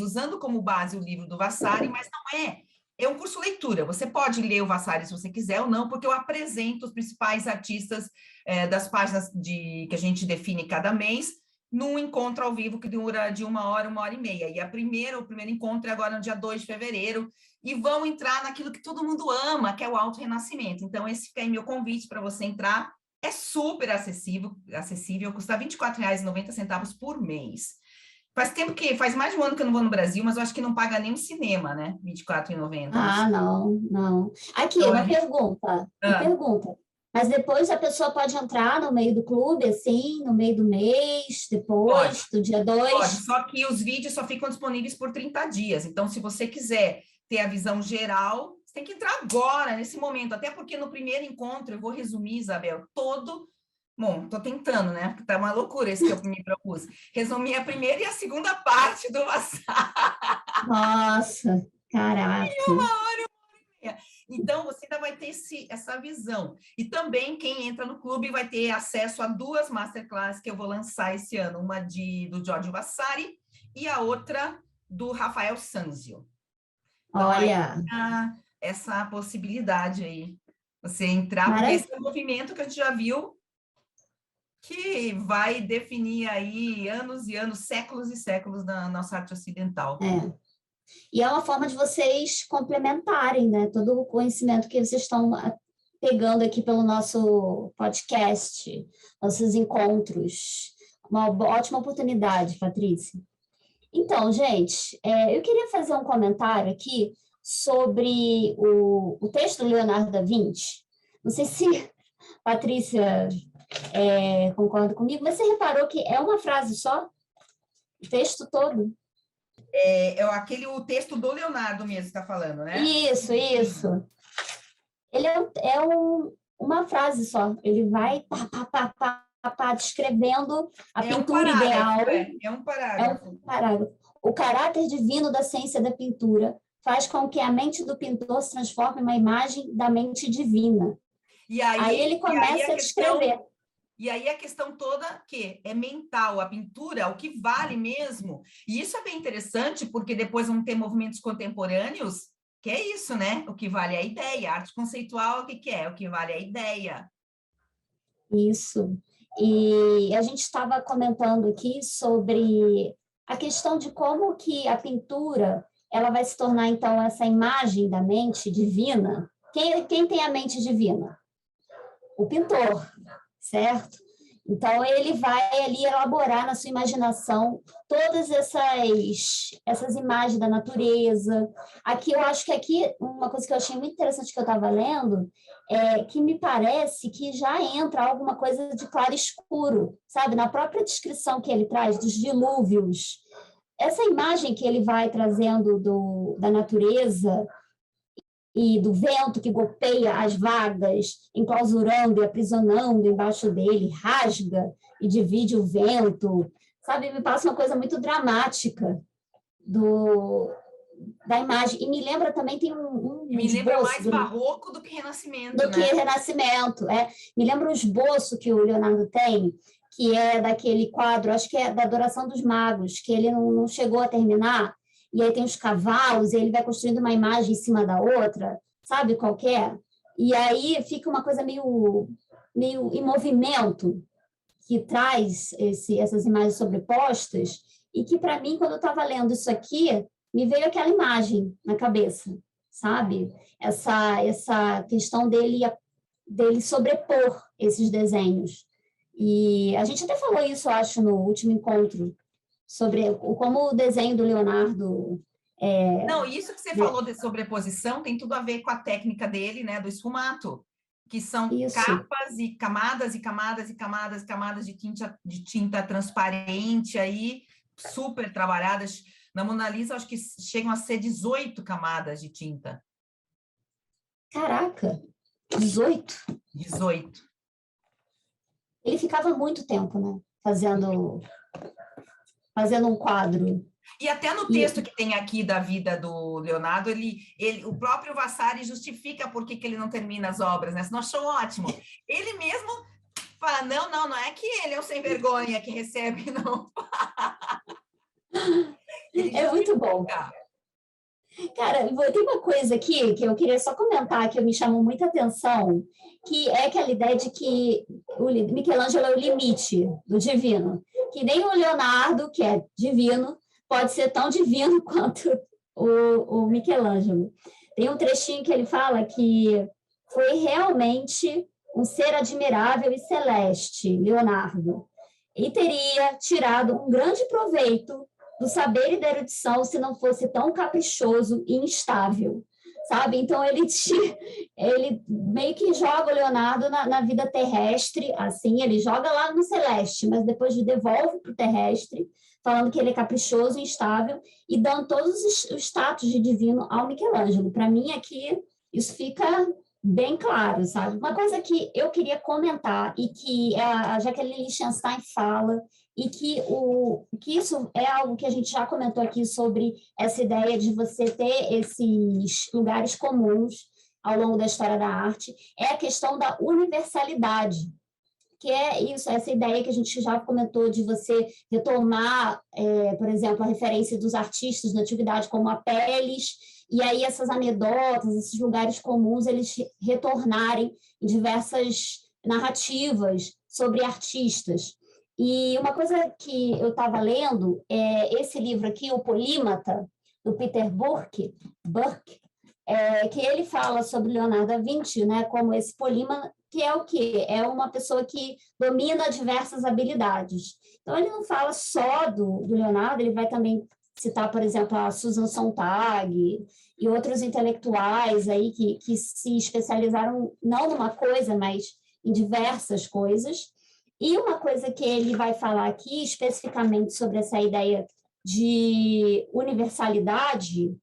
usando como base o livro do Vasari, mas não é. É um curso leitura. Você pode ler o Vasari se você quiser ou não, porque eu apresento os principais artistas das páginas que a gente define cada mês, num encontro ao vivo que dura de 1 hora e meia. E o primeiro encontro é agora no dia 2 de fevereiro, e vão entrar naquilo que todo mundo ama, que é o auto-renascimento. Então, esse fica aí meu convite para você entrar. É super acessível, custa R$ 24,90 por mês. Faz mais de um ano que eu não vou no Brasil, mas eu acho que não paga nem um cinema, né? R$ 24,90. Não sei. Ah, não, não. Aqui, Então, uma pergunta. Mas depois a pessoa pode entrar no meio do clube, assim, no meio do mês, pode, depois, do dia pode. 2. Só que os vídeos só ficam disponíveis por 30 dias. Então, se você quiser ter a visão geral, você tem que entrar agora, nesse momento. Até porque no primeiro encontro, eu vou resumir, Isabel, todo. Bom, estou tentando, né? Porque tá uma loucura esse que eu me propus. Resumir a primeira e a segunda parte do WhatsApp. Nossa, caraca. Então, você ainda vai ter essa visão. E também, quem entra no clube vai ter acesso a 2 masterclasses que eu vou lançar esse ano. Uma do Giorgio Vasari e a outra do Rafael Sanzio. Então, aí Olha, essa possibilidade aí. Você entrar, porque maravilha. esse é um movimento que a gente já viu que vai definir aí anos e anos, séculos e séculos da nossa arte ocidental. E é uma forma de vocês complementarem, né? Todo o conhecimento que vocês estão pegando aqui pelo nosso podcast, nossos encontros. Uma ótima oportunidade, Patrícia. Então, gente, eu queria fazer um comentário aqui sobre o texto do Leonardo da Vinci. Não sei se Patrícia concorda comigo, mas você reparou que é uma frase só? O texto todo? O texto do Leonardo mesmo está falando, né? Isso, isso. Ele uma frase só. Ele vai descrevendo a pintura ideal. É um É um parágrafo. parágrafo. O caráter divino da ciência da pintura faz com que a mente do pintor se transforme em uma imagem da mente divina. Aí ele começa a descrever. E aí a questão toda que é mental, a pintura, o que vale mesmo. E isso é bem interessante, porque depois vão ter movimentos contemporâneos, que é isso, né? O que vale é a ideia. A arte conceitual, o que é? O que vale é a ideia. Isso. E a gente estava comentando aqui sobre a questão de como que a pintura ela vai se tornar, então, essa imagem da mente divina. Quem tem a mente divina? O pintor, certo? Então, ele vai ali elaborar na sua imaginação todas essas imagens da natureza. Aqui, eu acho que uma coisa que eu achei muito interessante que eu estava lendo, é que me parece que já entra alguma coisa de claro escuro, sabe? Na própria descrição que ele traz dos dilúvios. Essa imagem que ele vai trazendo da natureza e do vento que golpeia as vagas, enclausurando e aprisionando embaixo dele, rasga e divide o vento, sabe? Me passa uma coisa muito dramática da imagem. E me lembra também, tem me lembra mais barroco do que Renascimento, do que Renascimento. Me lembra um esboço que o Leonardo tem, que é daquele quadro, acho que é da Adoração dos Magos, que ele não chegou a terminar, e aí tem os cavalos, e ele vai construindo uma imagem em cima da outra, sabe qual que é? E aí fica uma coisa meio em movimento, que traz essas imagens sobrepostas, e que, para mim, quando eu estava lendo isso aqui, me veio aquela imagem na cabeça, sabe? Essa questão dele sobrepor esses desenhos. E a gente até falou isso, acho, no último encontro, sobre como o desenho do Leonardo... Não, isso que você falou de sobreposição tem tudo a ver com a técnica dele, né, do esfumato, que são capas e camadas e camadas e camadas, camadas de tinta transparente aí, super trabalhadas. Na Mona Lisa, acho que chegam a ser 18 camadas de tinta. Caraca, 18? 18. Ele ficava muito tempo, né, fazendo um quadro. E até no texto que tem aqui da vida do Leonardo, o próprio Vasari justifica por que ele não termina as obras, né? Você não achou ótimo? Ele mesmo fala, não é que ele é o sem vergonha que recebe, não. É muito bom. Cara, tem uma coisa aqui que eu queria só comentar, que me chamou muita atenção, que é aquela ideia de que o Michelangelo é o limite do divino, que nem o Leonardo, que é divino, pode ser tão divino quanto o Michelangelo. Tem um trechinho que ele fala que foi realmente um ser admirável e celeste, Leonardo, e teria tirado um grande proveito do saber e da erudição se não fosse tão caprichoso e instável, sabe? Então, ele meio que joga o Leonardo na vida terrestre, assim, ele joga lá no celeste, mas depois devolve para o terrestre, falando que ele é caprichoso e instável, e dando todos os status de divino ao Michelangelo. Para mim, aqui, isso fica bem claro, sabe? Uma coisa que eu queria comentar, e que a Jacqueline Lichtenstein fala, e que isso é algo que a gente já comentou aqui sobre essa ideia de você ter esses lugares comuns ao longo da história da arte, é a questão da universalidade, que é isso, essa ideia que a gente já comentou de você retomar, por exemplo, a referência dos artistas da antiguidade como Apelles, e aí essas anedotas, esses lugares comuns, eles retornarem em diversas narrativas sobre artistas. E uma coisa que eu estava lendo é esse livro aqui, O Polímata, do Peter Burke, que ele fala sobre Leonardo da Vinci, né, como esse polímata, que é o quê? É uma pessoa que domina diversas habilidades. Então, ele não fala só do Leonardo, ele vai também citar, por exemplo, a Susan Sontag e outros intelectuais aí que se especializaram não numa coisa, mas em diversas coisas. E uma coisa que ele vai falar aqui, especificamente sobre essa ideia de universalidade,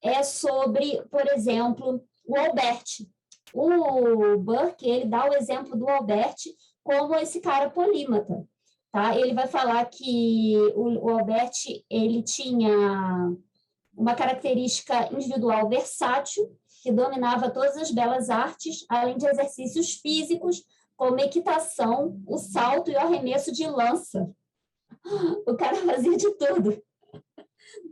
é sobre, por exemplo, o Albert. O Burke, ele dá o exemplo do Albert como esse cara polímata. Tá? Ele vai falar que o Albert ele tinha uma característica individual versátil, que dominava todas as belas artes, além de exercícios físicos, como equitação, o salto e o arremesso de lança. O cara fazia de tudo.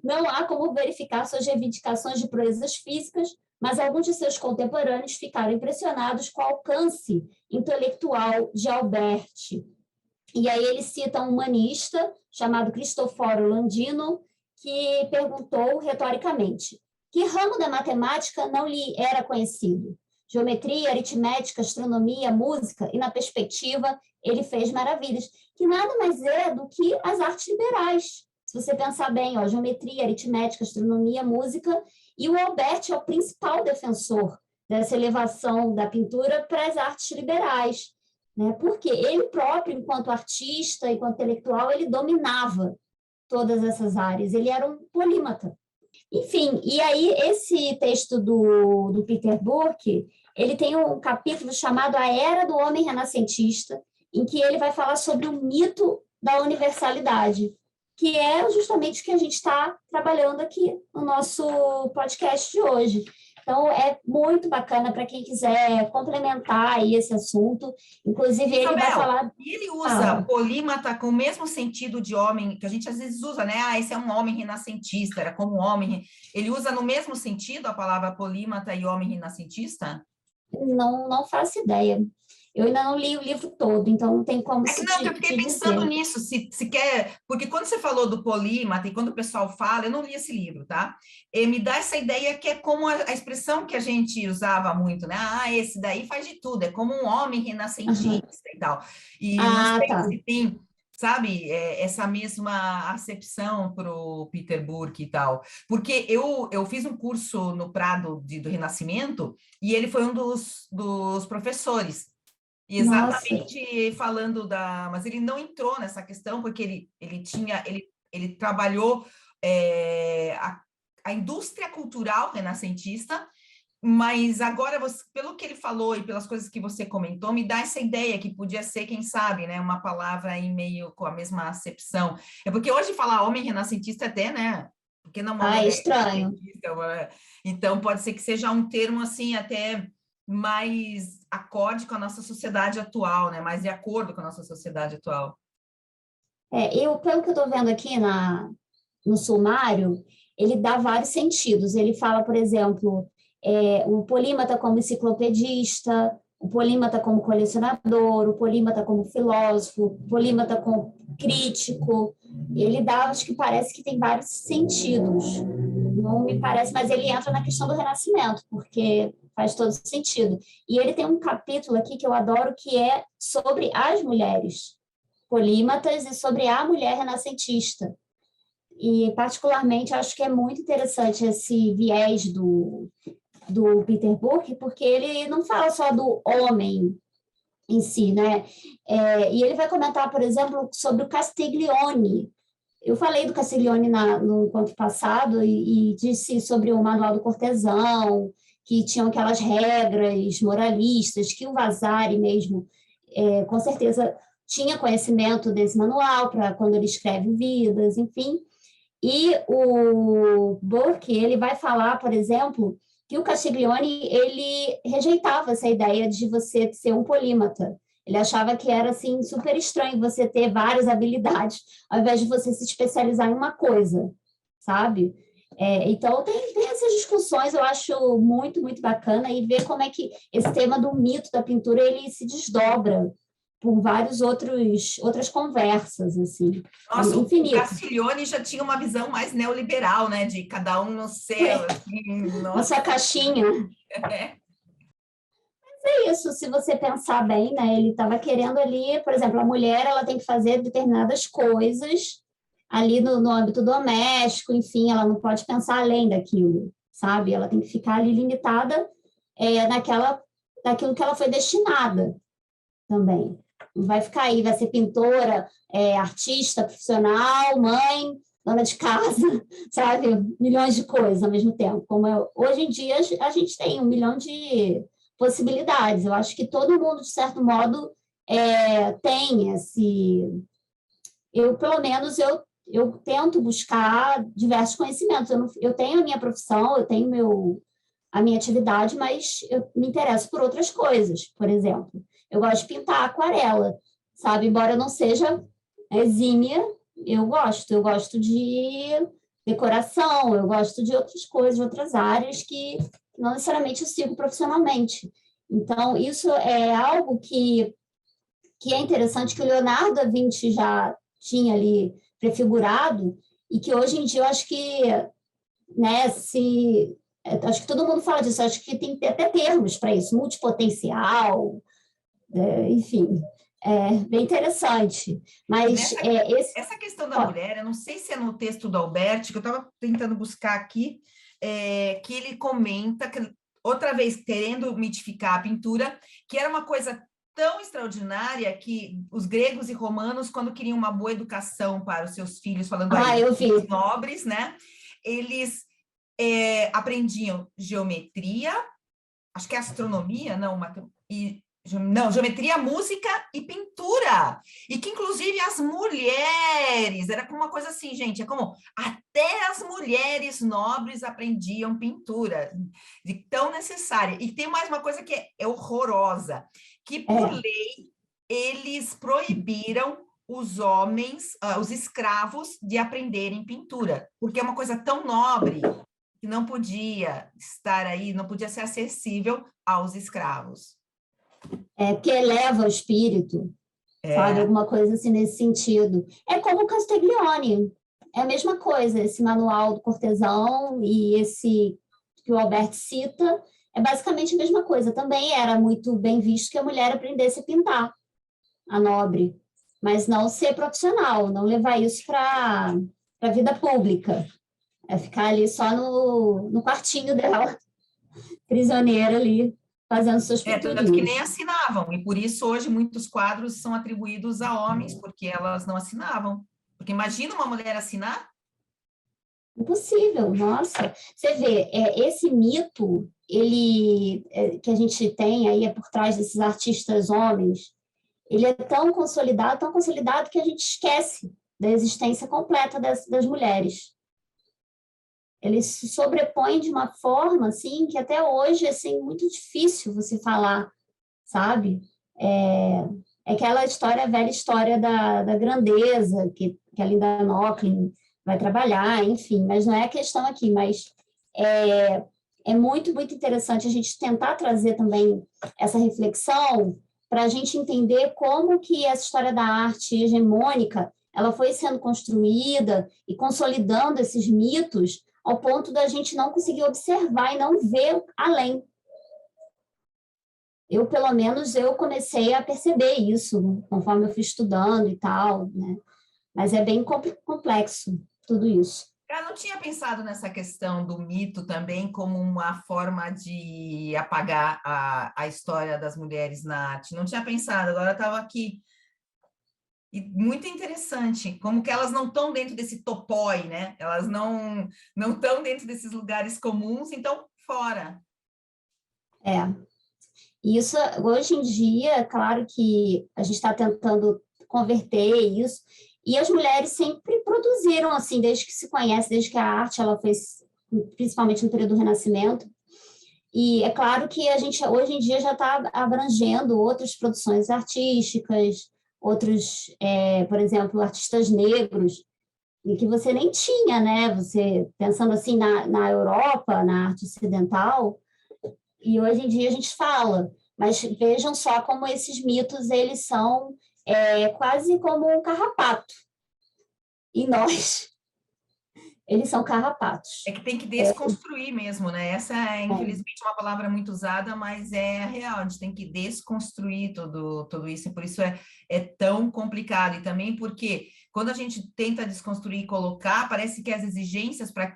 Não há como verificar suas reivindicações de proezas físicas, mas alguns de seus contemporâneos ficaram impressionados com o alcance intelectual de Albert. E aí ele cita um humanista chamado Cristoforo Landino, que perguntou retoricamente: que ramo da matemática não lhe era conhecido? Geometria, aritmética, astronomia, música, e na perspectiva ele fez maravilhas, que nada mais é do que as artes liberais. Se você pensar bem, geometria, aritmética, astronomia, música, e o Albert é o principal defensor dessa elevação da pintura para as artes liberais, né? Porque ele próprio, enquanto artista, enquanto intelectual, ele dominava todas essas áreas, ele era um polímata. Enfim, e aí esse texto do Peter Burke, ele tem um capítulo chamado A Era do Homem Renascentista, em que ele vai falar sobre o mito da universalidade, que é justamente o que a gente está trabalhando aqui no nosso podcast de hoje, Então, é muito bacana para quem quiser complementar aí esse assunto. Inclusive, ele vai Isabel, falar... e ele usa Fala. polímata com o mesmo sentido de homem, que a gente às vezes usa, né? Ah, esse é um homem renascentista, era como homem. Ele usa no mesmo sentido a palavra polímata e homem renascentista? Não faço ideia. Eu ainda não li o livro todo, então não tem como É que não, que eu fiquei te pensando dizer. nisso, se quer, porque quando você falou do polímata e quando o pessoal fala, eu não li esse livro, tá? E me dá essa ideia que é como a expressão que a gente usava muito, né? Ah, esse daí faz de tudo, é como um homem Aham. renascentista e tal. E não Ah, sei tá. se tem, sabe, essa mesma acepção para o Peter Burke e tal. Porque eu fiz um curso no Prado do Renascimento e ele foi um dos professores. E Nossa, exatamente falando da. Mas ele não entrou nessa questão, porque ele trabalhou a indústria cultural renascentista, mas agora, pelo que ele falou e pelas coisas que você comentou, me dá essa ideia que podia ser, quem sabe, né, uma palavra aí meio com a mesma acepção. É porque hoje falar homem renascentista até, né? Porque não uma é mulher estranho. renascentista, então pode ser que seja um termo assim até mais acorde com a nossa sociedade atual, né? Mais de acordo com a nossa sociedade atual. Pelo que eu estou vendo aqui no sumário, ele dá vários sentidos. Ele fala, por exemplo, o polímata como enciclopedista, o polímata como colecionador, o polímata como filósofo, o polímata como crítico. Ele dá, acho que parece que tem vários sentidos. Não me parece, mas ele entra na questão do Renascimento, porque faz todo sentido. E ele tem um capítulo aqui que eu adoro, que é sobre as mulheres polímatas e sobre a mulher renascentista. E, particularmente, acho que é muito interessante esse viés do Peter Burke, porque ele não fala só do homem em si, né? E ele vai comentar, por exemplo, sobre o Castiglione. Eu falei do Castiglione no encontro passado e disse sobre o Manual do Cortesão, que tinham aquelas regras moralistas, que o Vasari mesmo, com certeza, tinha conhecimento desse manual para quando ele escreve Vidas, enfim. E o Burke, ele vai falar, por exemplo, que o Castiglione, ele rejeitava essa ideia de você ser um polímata. Ele achava que era, assim, super estranho você ter várias habilidades, ao invés de você se especializar em uma coisa, sabe? Então, tem essas discussões, eu acho muito, muito bacana, e ver como é que esse tema do mito da pintura, ele se desdobra por várias outras conversas, assim. É Nossa, o infinito. Castiglione já tinha uma visão mais neoliberal, né? De cada um no seu, assim, Na nossa. sua caixinha. É isso, se você pensar bem, né? Ele estava querendo ali, por exemplo, a mulher ela tem que fazer determinadas coisas ali no âmbito doméstico, enfim, ela não pode pensar além daquilo, sabe? Ela tem que ficar ali limitada daquilo que ela foi destinada também. Não vai ficar aí, vai ser pintora, artista, profissional, mãe, dona de casa, sabe? Milhões de coisas ao mesmo tempo. Hoje em dia a gente tem 1 milhão de possibilidades. Eu acho que todo mundo, de certo modo, tem esse. Pelo menos, eu tento buscar diversos conhecimentos. Eu tenho a minha profissão, eu tenho a minha atividade, mas eu me interesso por outras coisas, por exemplo. Eu gosto de pintar aquarela, sabe? Embora eu não seja exímia, eu gosto de decoração, eu gosto de outras coisas, de outras áreas que não necessariamente eu sigo profissionalmente. Então, isso é algo que é interessante, que o Leonardo da Vinci já tinha ali prefigurado, e que hoje em dia eu acho que, né, acho que todo mundo fala disso, acho que tem até termos para isso, multipotencial, enfim, bem interessante. Mas Essa questão da mulher, eu não sei se é no texto do Alberti, que eu estava tentando buscar aqui, que ele comenta, que, outra vez querendo mitificar a pintura, que era uma coisa tão extraordinária que os gregos e romanos, quando queriam uma boa educação para os seus filhos, falando aí, eu vi. os nobres, né? Eles aprendiam geometria, acho que é astronomia, não, e Não, geometria, música e pintura. E que, inclusive, as mulheres, era como uma coisa assim, gente, é como até as mulheres nobres aprendiam pintura, de tão necessária. E tem mais uma coisa que é horrorosa, que por lei, eles proibiram os homens, os escravos, de aprenderem pintura, porque é uma coisa tão nobre que não podia estar aí, não podia ser acessível aos escravos. Que eleva o espírito, sabe? Alguma coisa assim nesse sentido. É como o Castiglione, é a mesma coisa, esse manual do cortesão e esse que o Albert cita, é basicamente a mesma coisa. Também era muito bem visto que a mulher aprendesse a pintar, a nobre, mas não ser profissional, não levar isso para a vida pública, é ficar ali só no quartinho dela, prisioneira ali, fazendo suas pinturinhas. Tanto que nem assinavam, e por isso hoje muitos quadros são atribuídos a homens, porque elas não assinavam. Porque imagina uma mulher assinar? Impossível, nossa. Você vê, esse mito, ele que a gente tem aí por trás desses artistas homens, ele é tão consolidado que a gente esquece da existência completa das mulheres. Ele se sobrepõe de uma forma, assim, que até hoje, assim, muito difícil você falar, sabe? É aquela história, a velha história da grandeza, que a Linda Nochlin vai trabalhar, enfim, mas não é a questão aqui, mas é muito, muito interessante a gente tentar trazer também essa reflexão para a gente entender como que essa história da arte hegemônica, ela foi sendo construída e consolidando esses mitos ao ponto da gente não conseguir observar e não ver além. Pelo menos, eu comecei a perceber isso, conforme eu fui estudando e tal, né? Mas é bem complexo tudo isso. Eu não tinha pensado nessa questão do mito também como uma forma de apagar a história das mulheres na arte. Não tinha pensado, agora estava aqui. E muito interessante, como que elas não estão dentro desse topói, né? Elas não estão dentro desses lugares comuns, então fora. Isso, hoje em dia, claro que a gente está tentando converter isso, e as mulheres sempre produziram, assim, desde que se conhece, desde que a arte ela foi, principalmente no período do Renascimento, e é claro que a gente, hoje em dia, já está abrangendo outras produções artísticas, outros, por exemplo, artistas negros, e que você nem tinha, né? Você, pensando assim na Europa, na arte ocidental, e hoje em dia a gente fala, mas vejam só como esses mitos, eles são quase como um carrapato, e nós, eles são carrapatos. É que tem que desconstruir mesmo, né? Essa é, infelizmente, uma palavra muito usada, mas é real, a gente tem que desconstruir tudo isso, e por isso é tão complicado, e também porque quando a gente tenta desconstruir e colocar, parece que as exigências para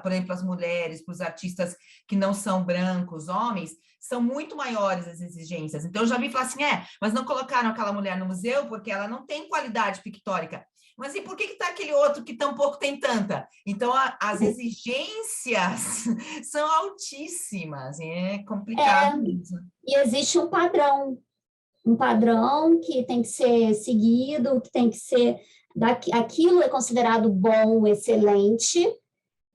por exemplo, as mulheres, para os artistas que não são brancos, homens, são muito maiores as exigências. Então, eu já vi falar assim, mas não colocaram aquela mulher no museu porque ela não tem qualidade pictórica. Mas e por que está aquele outro que tampouco tem tanta? Então, as exigências são altíssimas, é complicado mesmo. E existe um padrão que tem que ser seguido, que tem que ser... Aquilo é considerado bom, excelente,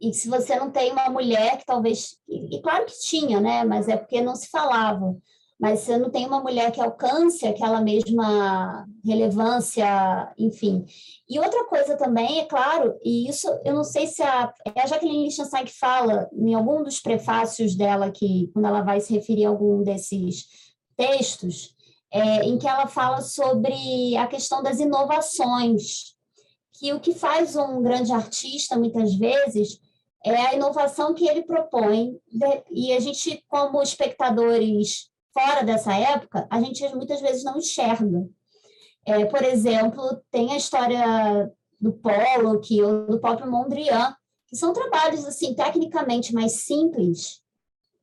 e se você não tem uma mulher que talvez... E claro que tinha, né? Mas é porque não se falava. Mas você não tem uma mulher que alcance aquela mesma relevância, enfim. E outra coisa também, é claro, e isso eu não sei se é a Jacqueline Lichtenstein que fala em algum dos prefácios dela, que quando ela vai se referir a algum desses textos, em que ela fala sobre a questão das inovações, que o que faz um grande artista, muitas vezes, é a inovação que ele propõe, e a gente, como espectadores fora dessa época, a gente muitas vezes não enxerga. Por exemplo, tem a história do Pollock ou do próprio Mondrian, que são trabalhos assim tecnicamente mais simples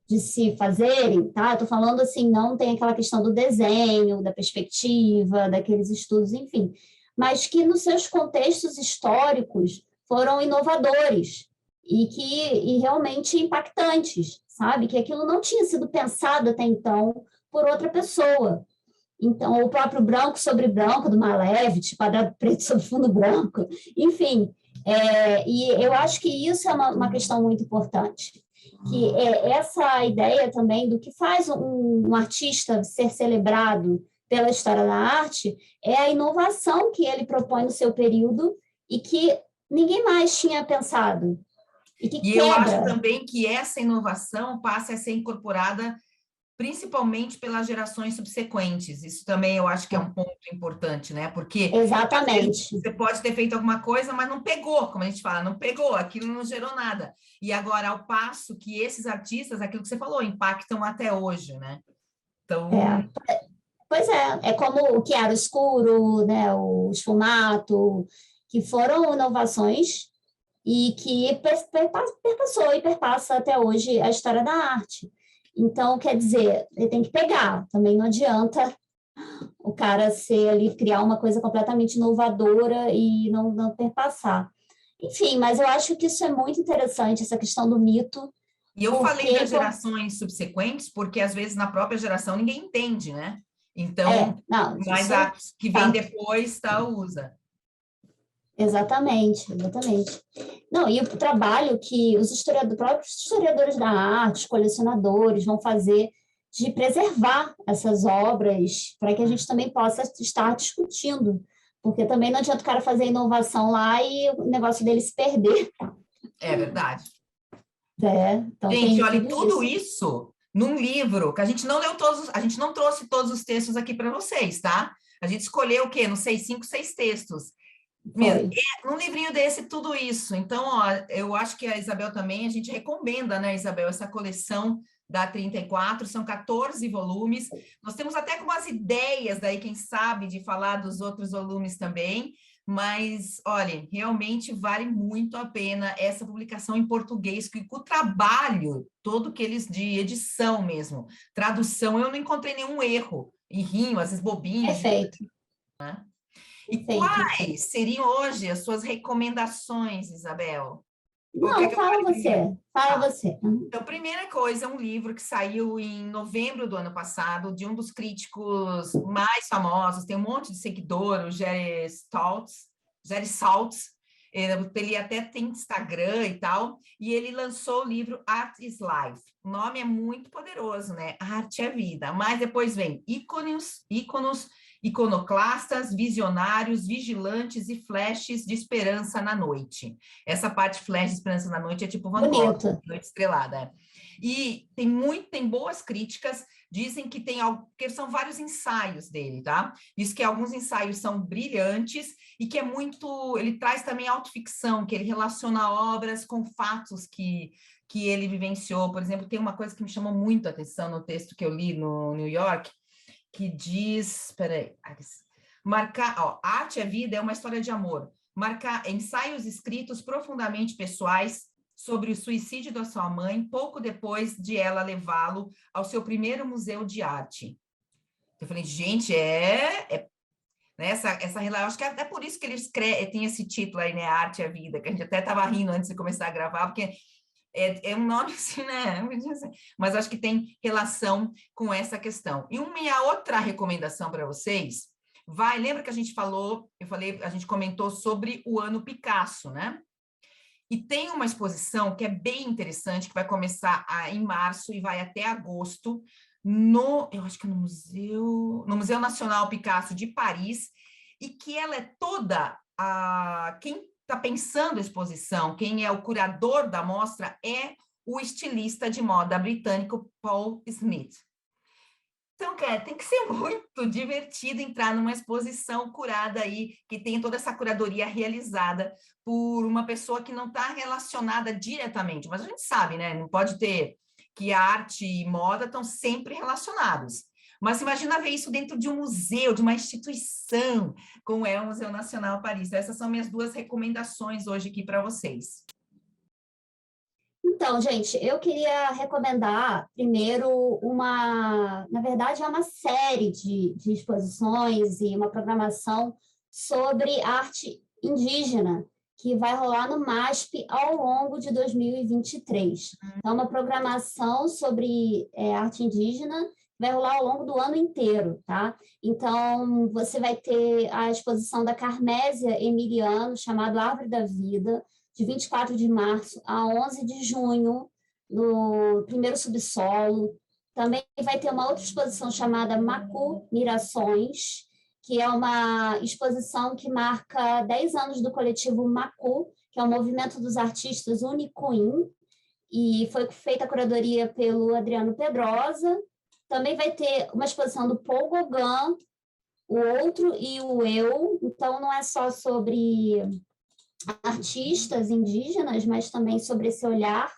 de se fazerem, tá? Estou falando assim, não tem aquela questão do desenho, da perspectiva, daqueles estudos, enfim, mas que nos seus contextos históricos foram inovadores e realmente impactantes, sabe? Que aquilo não tinha sido pensado até então por outra pessoa. Então, o próprio branco sobre branco do Malevich, quadrado preto sobre fundo branco, enfim. E eu acho que isso é uma questão muito importante, que essa ideia também do que faz um artista ser celebrado pela história da arte é a inovação que ele propõe no seu período e que ninguém mais tinha pensado. E eu acho também que essa inovação passa a ser incorporada principalmente pelas gerações subsequentes. Isso também eu acho que é um ponto importante, né? Porque exatamente, você pode ter feito alguma coisa, mas não pegou, como a gente fala, não pegou, aquilo não gerou nada. E agora, ao passo que esses artistas, aquilo que você falou, impactam até hoje, né? Então... Pois é como o chiaroscuro, né, o esfumato, que foram inovações e que perpassou e perpassa até hoje a história da arte. Então, quer dizer, ele tem que pegar, também não adianta o cara ser ali, criar uma coisa completamente inovadora e não perpassar. Enfim, mas eu acho que isso é muito interessante, essa questão do mito. E eu falei das gerações subsequentes, porque às vezes na própria geração ninguém entende, né? Então, mas a que vem depois, usa. Exatamente. Não, e o trabalho que os próprios historiadores da arte, colecionadores, vão fazer de preservar essas obras para que a gente também possa estar discutindo, porque também não adianta o cara fazer inovação lá e o negócio dele se perder. É verdade. Então gente, olha, tudo isso num livro, que a gente não leu todos, a gente não trouxe todos os textos aqui para vocês, tá? A gente escolheu o quê? Não sei, 5, 6 textos. Num livrinho desse, tudo isso. Então, ó, eu acho que a Isabel também, a gente recomenda, né, Isabel, essa coleção da 34, são 14 volumes. Nós temos até algumas ideias daí, quem sabe, de falar dos outros volumes também, mas, olha, realmente vale muito a pena essa publicação em português, que o trabalho todo que eles, de edição mesmo, tradução, eu não encontrei nenhum erro, errinho, às vezes bobinhos. Perfeito. Né? E quais seriam hoje as suas recomendações, Isabel? Não, fala você. Então, primeira coisa, um livro que saiu em novembro do ano passado, de um dos críticos mais famosos, tem um monte de seguidor, o Jerry Saltz, ele até tem Instagram e tal, e ele lançou o livro Art is Life. O nome é muito poderoso, né? Arte é vida. Mas depois vem íconos, iconoclastas, visionários, vigilantes e flashes de esperança na noite. Essa parte flash de esperança na noite é tipo Van Gogh, Noite Estrelada. E tem boas críticas, dizem que que são vários ensaios dele, tá? Diz que alguns ensaios são brilhantes e que ele traz também autoficção, que ele relaciona obras com fatos que ele vivenciou. Por exemplo, tem uma coisa que me chamou muito a atenção no texto que eu li no New York, que diz, arte é vida, é uma história de amor. Marcar ensaios escritos profundamente pessoais sobre o suicídio da sua mãe, pouco depois de ela levá-lo ao seu primeiro museu de arte. Eu falei, gente, né, essa relação, acho que é por isso que ele tem esse título aí, né, Arte é Vida, que a gente até estava rindo antes de começar a gravar, porque é um nome assim, né? Mas acho que tem relação com essa questão. E minha outra recomendação para vocês lembra que a gente a gente comentou sobre o ano Picasso, né? E tem uma exposição que é bem interessante, que vai começar em março e vai até agosto, eu acho que no Museu Nacional Picasso de Paris, e que ela é toda quem está pensando a exposição, quem é o curador da mostra é o estilista de moda britânico Paul Smith. Então, tem que ser muito divertido entrar numa exposição curada aí, que tem toda essa curadoria realizada por uma pessoa que não está relacionada diretamente, mas a gente sabe, né? Não pode ter que a arte e moda estão sempre relacionados. Mas imagina ver isso dentro de um museu, de uma instituição, como é o Museu Nacional Paris. Essas são minhas 2 recomendações hoje aqui para vocês. Então, gente, eu queria recomendar primeiro na verdade, é uma série de exposições e uma programação sobre arte indígena, que vai rolar no MASP ao longo de 2023. É uma programação sobre arte indígena, vai rolar ao longo do ano inteiro, tá? Então, você vai ter a exposição da Carmésia Emiliano, chamado Árvore da Vida, de 24 de março a 11 de junho, no primeiro subsolo. Também vai ter uma outra exposição chamada Macu Mirações, que é uma exposição que marca 10 anos do coletivo Macu, que é o movimento dos artistas Unicoin, e foi feita a curadoria pelo Adriano Pedrosa. Também vai ter uma exposição do Paul Gauguin, o Outro e o Eu, então não é só sobre artistas indígenas, mas também sobre esse olhar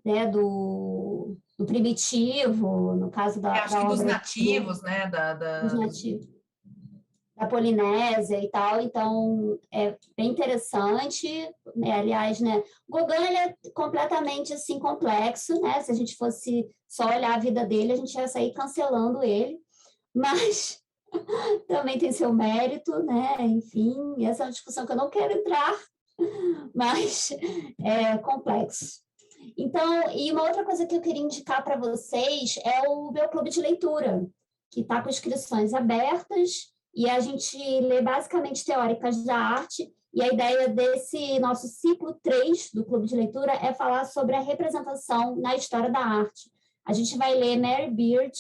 né, do primitivo, no caso Acho que dos obra nativos, né? dos nativos, da Polinésia e tal, então é bem interessante, né? Aliás, né, o Gauguin ele é completamente assim complexo, né? Se a gente fosse só olhar a vida dele, a gente ia sair cancelando ele, mas também tem seu mérito, né? Enfim, essa é uma discussão que eu não quero entrar, mas é complexo. Então, e uma outra coisa que eu queria indicar para vocês é o meu clube de leitura, que está com inscrições abertas, e a gente lê basicamente teóricas da arte, e a ideia desse nosso ciclo 3 do clube de leitura é falar sobre a representação na história da arte. A gente vai ler Mary Beard,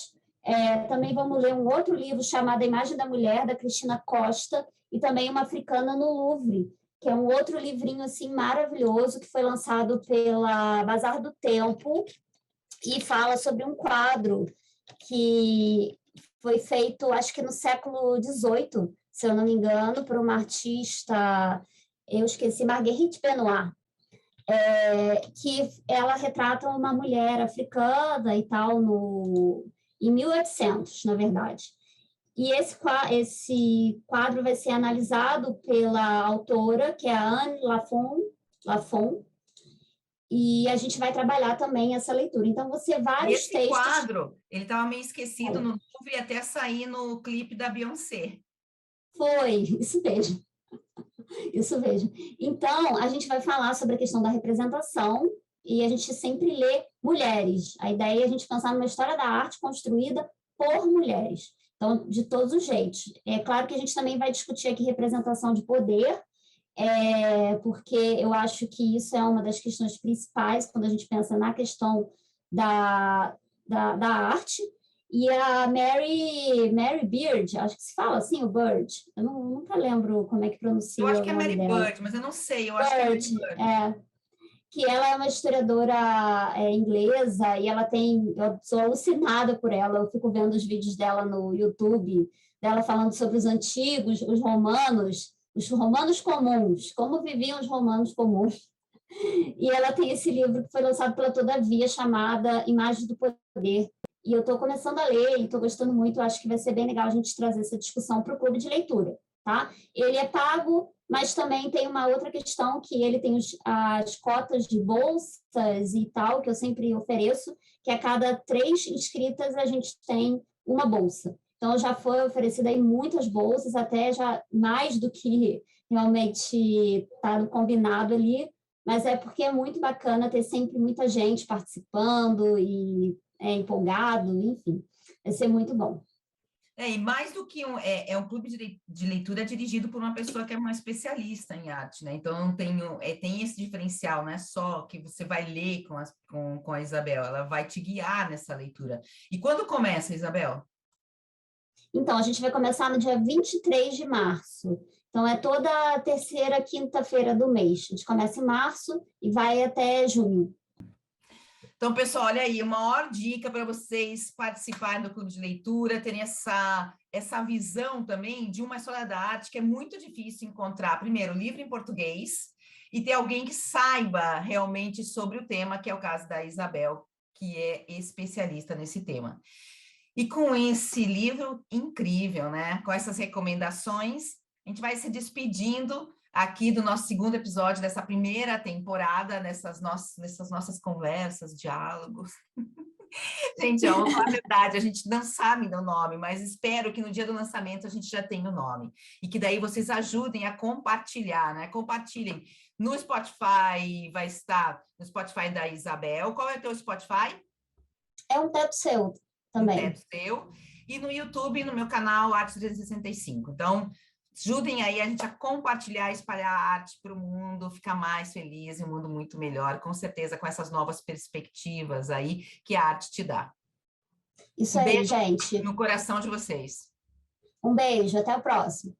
também vamos ler um outro livro chamado A Imagem da Mulher, da Cristina Costa, e também Uma Africana no Louvre, que é um outro livrinho assim maravilhoso que foi lançado pela Bazar do Tempo e fala sobre um quadro que foi feito, acho que no século XVIII, se eu não me engano, por uma artista, eu esqueci, Marguerite Benoit, que ela retrata uma mulher africana e tal, em 1800, na verdade. E esse quadro vai ser analisado pela autora, que é a Anne Lafon, e a gente vai trabalhar também essa leitura. Então, vários textos... Esse quadro, ele estava meio esquecido no Louvre e até sair no clipe da Beyoncé. Foi, isso mesmo. Isso mesmo. Então, a gente vai falar sobre a questão da representação e a gente sempre lê mulheres. A ideia é a gente pensar numa história da arte construída por mulheres. Então, de todos os jeitos. É claro que a gente também vai discutir aqui representação de poder, porque eu acho que isso é uma das questões principais quando a gente pensa na questão da arte. E a Mary Beard, acho que se fala assim, o Bird, eu nunca lembro como é que pronuncia eu acho o que é nome Mary dela. Bird, mas eu não sei, eu acho que é Mary Bird. Que ela é uma historiadora inglesa e ela eu sou alucinada por ela, eu fico vendo os vídeos dela no YouTube, dela falando sobre os antigos, os romanos comuns, como viviam os romanos comuns. E ela tem esse livro que foi lançado pela Todavia, chamada Imagem do Poder. E eu estou começando a ler e estou gostando muito, acho que vai ser bem legal a gente trazer essa discussão para o clube de leitura, tá? Ele é pago, mas também tem uma outra questão que ele tem as cotas de bolsas e tal, que eu sempre ofereço, que a cada 3 inscritas a gente tem uma bolsa. Então, já foi oferecida aí muitas bolsas, até já mais do que realmente está no combinado ali, mas é porque é muito bacana ter sempre muita gente participando e empolgado, enfim, vai ser muito bom. E mais do que um clube de leitura dirigido por uma pessoa que é uma especialista em arte, né? Então, não tem esse diferencial, não é só que você vai ler com a Isabel, ela vai te guiar nessa leitura. E quando começa, Isabel? Então, a gente vai começar no dia 23 de março. Então, é toda a terceira quinta-feira do mês. A gente começa em março e vai até junho. Então, pessoal, olha aí, uma maior dica para vocês participarem do clube de leitura, terem essa visão também de uma história da arte que é muito difícil encontrar, primeiro, livro em português, e ter alguém que saiba realmente sobre o tema, que é o caso da Isabel, que é especialista nesse tema. E com esse livro incrível, né? Com essas recomendações, a gente vai se despedindo aqui do nosso segundo episódio dessa primeira temporada, nessas nossas conversas, diálogos. Gente, vamos falar a verdade, a gente não sabe o nome, mas espero que no dia do lançamento a gente já tenha o nome. E que daí vocês ajudem a compartilhar, né? Compartilhem no Spotify, vai estar no Spotify da Isabel. Qual é o teu Spotify? É um teto seu também. Um teto seu. E no YouTube, no meu canal Arte 365. Então, ajudem aí a gente a compartilhar, espalhar a arte para o mundo, ficar mais feliz e um mundo muito melhor, com certeza, com essas novas perspectivas aí que a arte te dá. Isso Um aí, beijo gente. no coração de vocês. Um beijo, até a próxima.